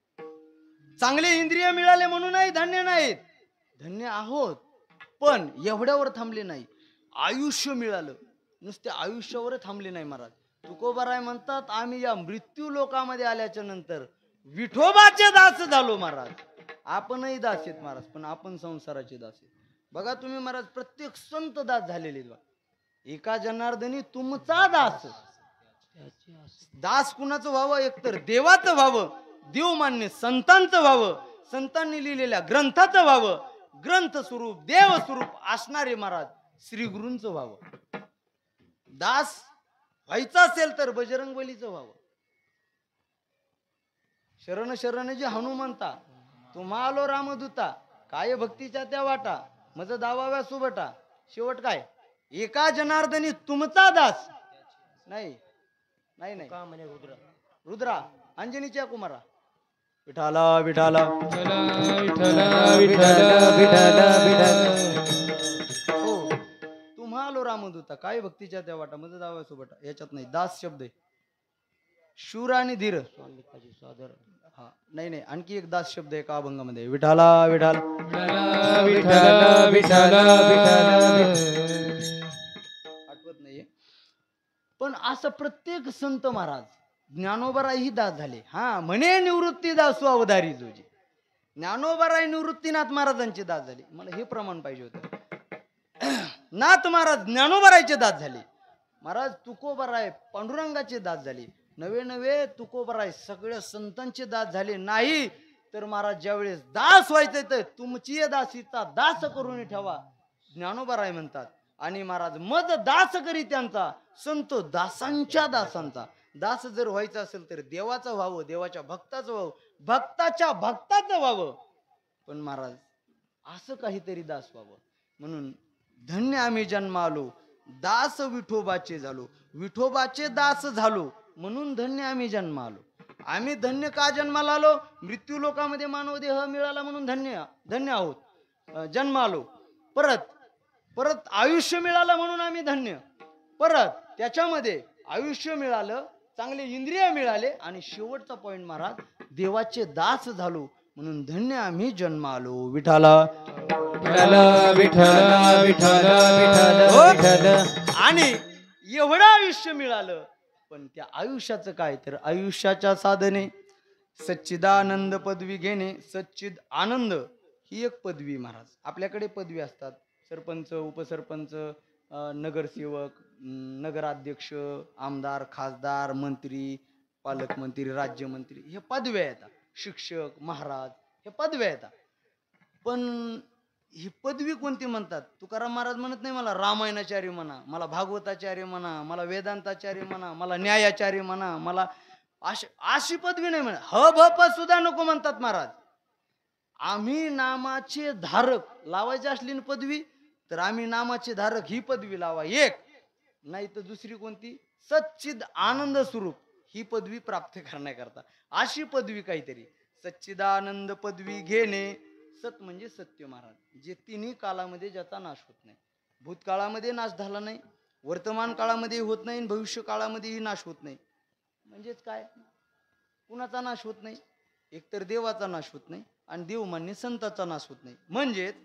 [SPEAKER 1] चांगले इंद्रिय मिळाले म्हणूनही धन्य नाहीत. धन्य आहोत, पण एवढ्यावर थांबले नाही. आयुष्य मिळालं, नुसते आयुष्यावर थांबले नाही महाराज. तुकोबाराय म्हणतात आम्ही या मृत्यू लोकामध्ये आल्याच्या नंतर विठोबाचे दास झालो महाराज. आपणही दास आहेत महाराज, पण आपण संसाराचे दास आहेत. बघा तुम्ही महाराज, प्रत्येक संत दास झालेले आहेत. एका जनार्दनी तुमचा दास. दास कुणाचं व्हावं? एकतर देवाचं व्हावं, देवमान्य संतांचं व्हावं, संतांनी लिहिलेल्या ग्रंथाचं व्हावं, ग्रंथ स्वरूप देव स्वरूप असणारे महाराज श्री गुरूंचं व्हावं. दास व्हायचं असेल तर बजरंगबलीचं व्हावं. शरण शरण जे हनुमंता, तुम्हा आलो रामदूता, काय भक्तीच्या त्या वाटा, मज दावाव्या सुबटा. शेवट काय? एका जनार्दनी तुमचा दास. नाही नाही नाही, रुद्रा अंजनीच्या कुमारा. विठाला विठाला हो, तुम्हा आलो रामदूता, काय भक्तीच्या त्या वाटा, मज दावाव्या सुबटा. याच्यात नाही, दास शब्द आहे. शूर आणि धीर. हा नाही नाही, आणखी एक दास शब्द आहे का अभंगामध्ये. विठाला विठाला आठवत नाहीये, पण असं प्रत्येक संत महाराज. ज्ञानोबाराही दास झाले. हा म्हणे निवृत्ती दासो अवधारी जोजी. ज्ञानोबाराय निवृत्तीनाथ महाराजांचे दास झाले. मला हे प्रमाण पाहिजे होतं. नाथ महाराज ज्ञानोबारायचे दास झाले. महाराज तुकोबाराय पांडुरंगाचे दास झाले. नवे नवे तुकोबाराय सगळ्या संतांचे दास झाले. नाही तर महाराज ज्यावेळेस दास व्हायचे तर तुमची दासीचा दास करून ठेवा, ज्ञानोबाराय म्हणतात. आणि महाराज मद दास करी त्यांचा, संत दासांच्या दासांचा. दास जर व्हायचं असेल तर देवाचं व्हावं, देवाच्या भक्ताचं व्हावं, भक्ताच्या भक्ताचं व्हावं. पण महाराज असं काहीतरी दास व्हावं. म्हणून धन्य आम्ही जन्मालो, दास विठोबाचे झालो. विठोबाचे दास झालो म्हणून धन्य आम्ही जन्मालो. आम्ही धन्य का जन्माला आलो? मृत्यू लोकामध्ये मानव देह मिळाला म्हणून धन्य आहोत, जन्मालो. परत परत आयुष्य मिळालं म्हणून आम्ही धन्य. परत त्याच्यामध्ये आयुष्य मिळालं, चांगले इंद्रिय मिळाले, आणि शेवटचा पॉइंट महाराज देवाचे दास झालो म्हणून धन्य आम्ही जन्मालो. विठाला आणि एवढं आयुष्य मिळालं, पण त्या आयुष्याचं काय? तर आयुष्याच्या साधने सच्चिदानंद पदवी घेणे. सच्चिद आनंद ही एक पदवी महाराज. आपल्याकडे पदवी असतात, सरपंच, उपसरपंच, नगरसेवक, नगराध्यक्ष, आमदार, खासदार, मंत्री, पालकमंत्री, राज्यमंत्री, हे पदव्या येतात. शिक्षक, महाराज, हे पदव्या येतात. पण ही पदवी कोणती म्हणतात? तुकाराम महाराज म्हणत नाही मला रामायणाचार्य म्हणा, मला भागवताचार्य म्हणा, मला वेदांताचार्य म्हणा, मला न्यायाचार्य म्हणा, मला अशी पदवी नाही म्हणा. ह भ प सुद्धा नको म्हणतात महाराज. आम्ही नामाचे धारक लावायची असली पदवी तर आम्ही नामाचे धारक ही पदवी लावा. एक नाही तर दुसरी कोणती? सच्चिद आनंद स्वरूप ही पदवी प्राप्त करण्याकरता अशी पदवी काहीतरी. सच्चिदानंद पदवी घेणे. सत म्हणजे सत्य महाराज, जे तिन्ही काळामध्ये ज्याचा नाश होत नाही. भूतकाळामध्ये नाश झाला नाही, वर्तमान काळामध्ये होत नाही, भविष्य काळामध्येही नाश होत नाही. म्हणजेच काय, कुणाचा नाश होत नाही? एकतर देवाचा नाश होत नाही आणि देवमान्य संताचा नाश होत नाही. म्हणजेच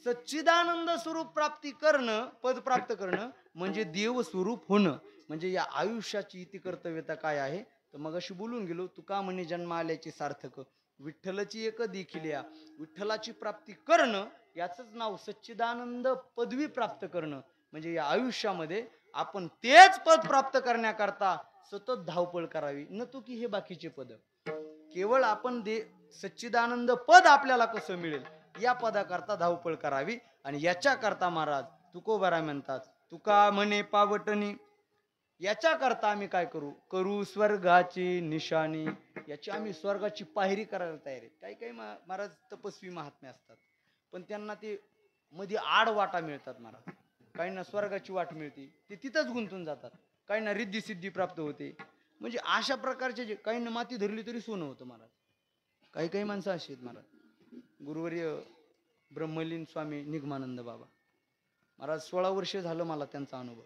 [SPEAKER 1] सच्चिदानंद स्वरूप प्राप्ती करणं, पद प्राप्त करणं म्हणजे देव स्वरूप होणं. म्हणजे या आयुष्याची इति कर्तव्यता काय आहे तर मग अशी बोलून गेलो. तुका म्हणे जन्म आल्याची सार्थक, विठ्ठलाची एक देखील या. विठ्ठलाची प्राप्ती करणं याच नाव सच्चिदानंद पदवी प्राप्त करणं. म्हणजे या आयुष्यामध्ये आपण तेच पद प्राप्त करण्याकरता सतत धावपळ करावी, न तो की हे बाकीचे पद. केवळ आपण सच्चिदानंद पद आपल्याला कसं मिळेल या पदाकरता धावपळ करावी. आणि याच्याकरता महाराज तुकोबाराय म्हणतात, तुका म्हणे पावटणी, याच्याकरता आम्ही काय करू स्वर्गाची निशाणी. याची आम्ही स्वर्गाची पायरी करायला तयार आहे. काही काही महाराज तपस्वी महात्मे असतात, पण त्यांना ते मध्ये आड वाटा मिळतात महाराज. काहींना स्वर्गाची वाट मिळते, ते तिथंच गुंतून जातात. काहींना रिद्धी सिद्धी प्राप्त होते. म्हणजे अशा प्रकारचे जे काहींना माती धरली तरी सोनं होतं महाराज. काही काही माणसं अशी आहेत महाराज. गुरुवर्य ब्रह्मलीन स्वामी निगमानंद बाबा महाराज, 16 वर्ष झालं मला त्यांचा अनुभव.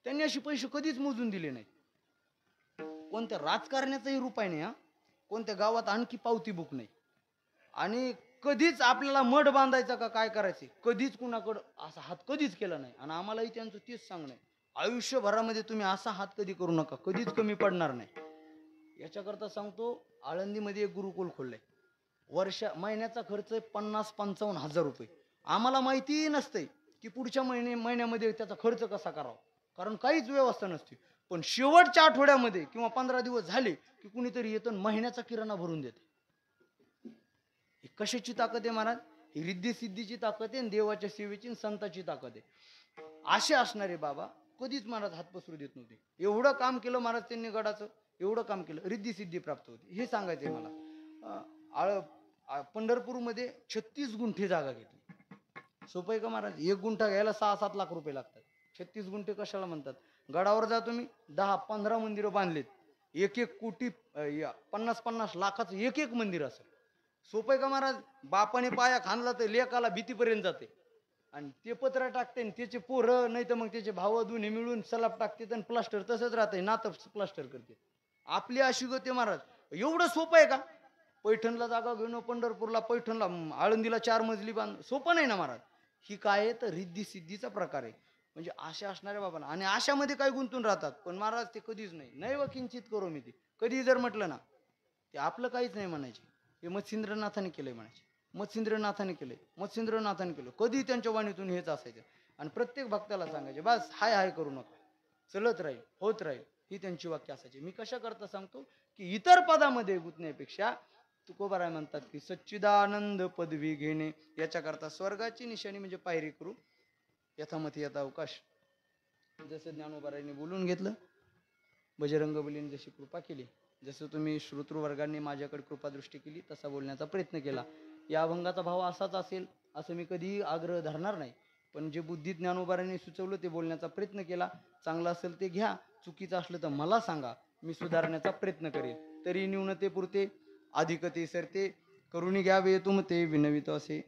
[SPEAKER 1] त्यांनी असे पैसे कधीच मोजून दिले नाही. कोणत्या राजकारण्याचाही रुपये नाही, कोणत्या गावात आणखी पावती बुक नाही, आणि कधीच आपल्याला मठ बांधायचा का काय करायचे कधीच कुणाकडं असा हात कधीच केला नाही. आणि आम्हालाही त्यांचं तेच सांगणं आहे, आयुष्यभरामध्ये तुम्ही असा हात कधी करू नका, कधीच कमी पडणार नाही. याच्याकरता सांगतो, आळंदीमध्ये एक गुरुकुल खोललंय. महिन्याचा खर्च 50-55 हजार रुपये. आम्हाला माहिती नसते की पुढच्या महिन्यामध्ये त्याचा खर्च कसा करावा, कारण काहीच व्यवस्था नसते. पण शेवटच्या आठवड्यामध्ये किंवा 15 दिवस झाले की कुणीतरी येतं महिन्याचा किराणा भरून देते. ही कशाची ताकद आहे महाराज? ही रिद्धी सिद्धीची ताकद आहे, देवाच्या सेवेची, संताची ताकद आहे. असे असणारे बाबा कधीच महाराज हात पसरू देत नव्हते. एवढं काम केलं महाराज त्यांनी गडाचं, एवढं काम केलं, रिद्धी सिद्धी प्राप्त होती. हे सांगायचंय मला. पंढरपूरमध्ये 36 गुंठे जागा घेतली. सोपं आहे का महाराज? 1 गुंठा घ्यायला 6-7 लाख रुपये लागतात. 36 गुंठे कशाला म्हणतात? गडावर जा तुम्ही, 10-15 मंदिरं बांधलेत. 1-1 कोटी 50-50 लाखाचं 1-1 मंदिर असेल. सोपं आहे का महाराज? बापाने पाया खांदला तर लेकाला भीतीपर्यंत जाते. आणि ते पत्र टाकते, त्याचे पोरं नाही तर मग त्याचे भाव दोन्ही मिळून सलाब टाकते आणि प्लास्टर तसंच राहते, नातं प्लास्टर करते. आपली अशी गती महाराज. एवढं सोपं आहे का? पैठणला जागा घेऊन, पंढरपूरला, पैठणला, आळंदीला 4 मजली बांध, सोपं नाही ना महाराज. ही काय आहे तर रिद्धी सिद्धीचा प्रकार आहे. म्हणजे आशा असणाऱ्या बाबांना, आणि आशामध्ये काय गुंतून राहतात. पण महाराज ते कधीच नाही व किंचित करू मी ते कधी जर म्हटलं ना, ते आपलं काहीच नाही म्हणायचे. हे मत्स्येंद्रनाथाने केलंय म्हणायचे, मत्स्येंद्रनाथाने केलंय, मत्स्येंद्रनाथाने केलं. कधी त्यांच्या वाणीतून हेच असायचं. आणि प्रत्येक भक्ताला सांगायचे, बस हाय करू नका, चलत राहील, होत राहील, ही त्यांची वाक्य असायची. मी कशा करता सांगतो की इतर पदामध्ये गुंतण्यापेक्षा तुकोबाराय म्हणतात की सच्चिदानंद पदवी घेणे, याच्याकरता स्वर्गाची निशाणी म्हणजे पायरी करू. यथामती यथा अवकाश. जसं ज्ञानोबारायांनी बोलून घेतलं, बजरंगबलीने जशी कृपा केली, जसं तुम्ही श्रोतृवर्गांनी माझ्याकडे कृपादृष्टी केली, तसा बोलण्याचा प्रयत्न केला. या अभंगाचा भाव असाच असेल असं मी कधी आग्रह धरणार नाही. पण जे बुद्धी ज्ञानोबारांनी सुचवलं ते बोलण्याचा प्रयत्न केला. चांगलं असेल ते घ्या, चुकीचं असलं तर मला सांगा, मी सुधारण्याचा प्रयत्न करेन. तरी न्यूनते पुरते अधिकते सरते, करुणी घ्यावे तुम ते विनवित असे.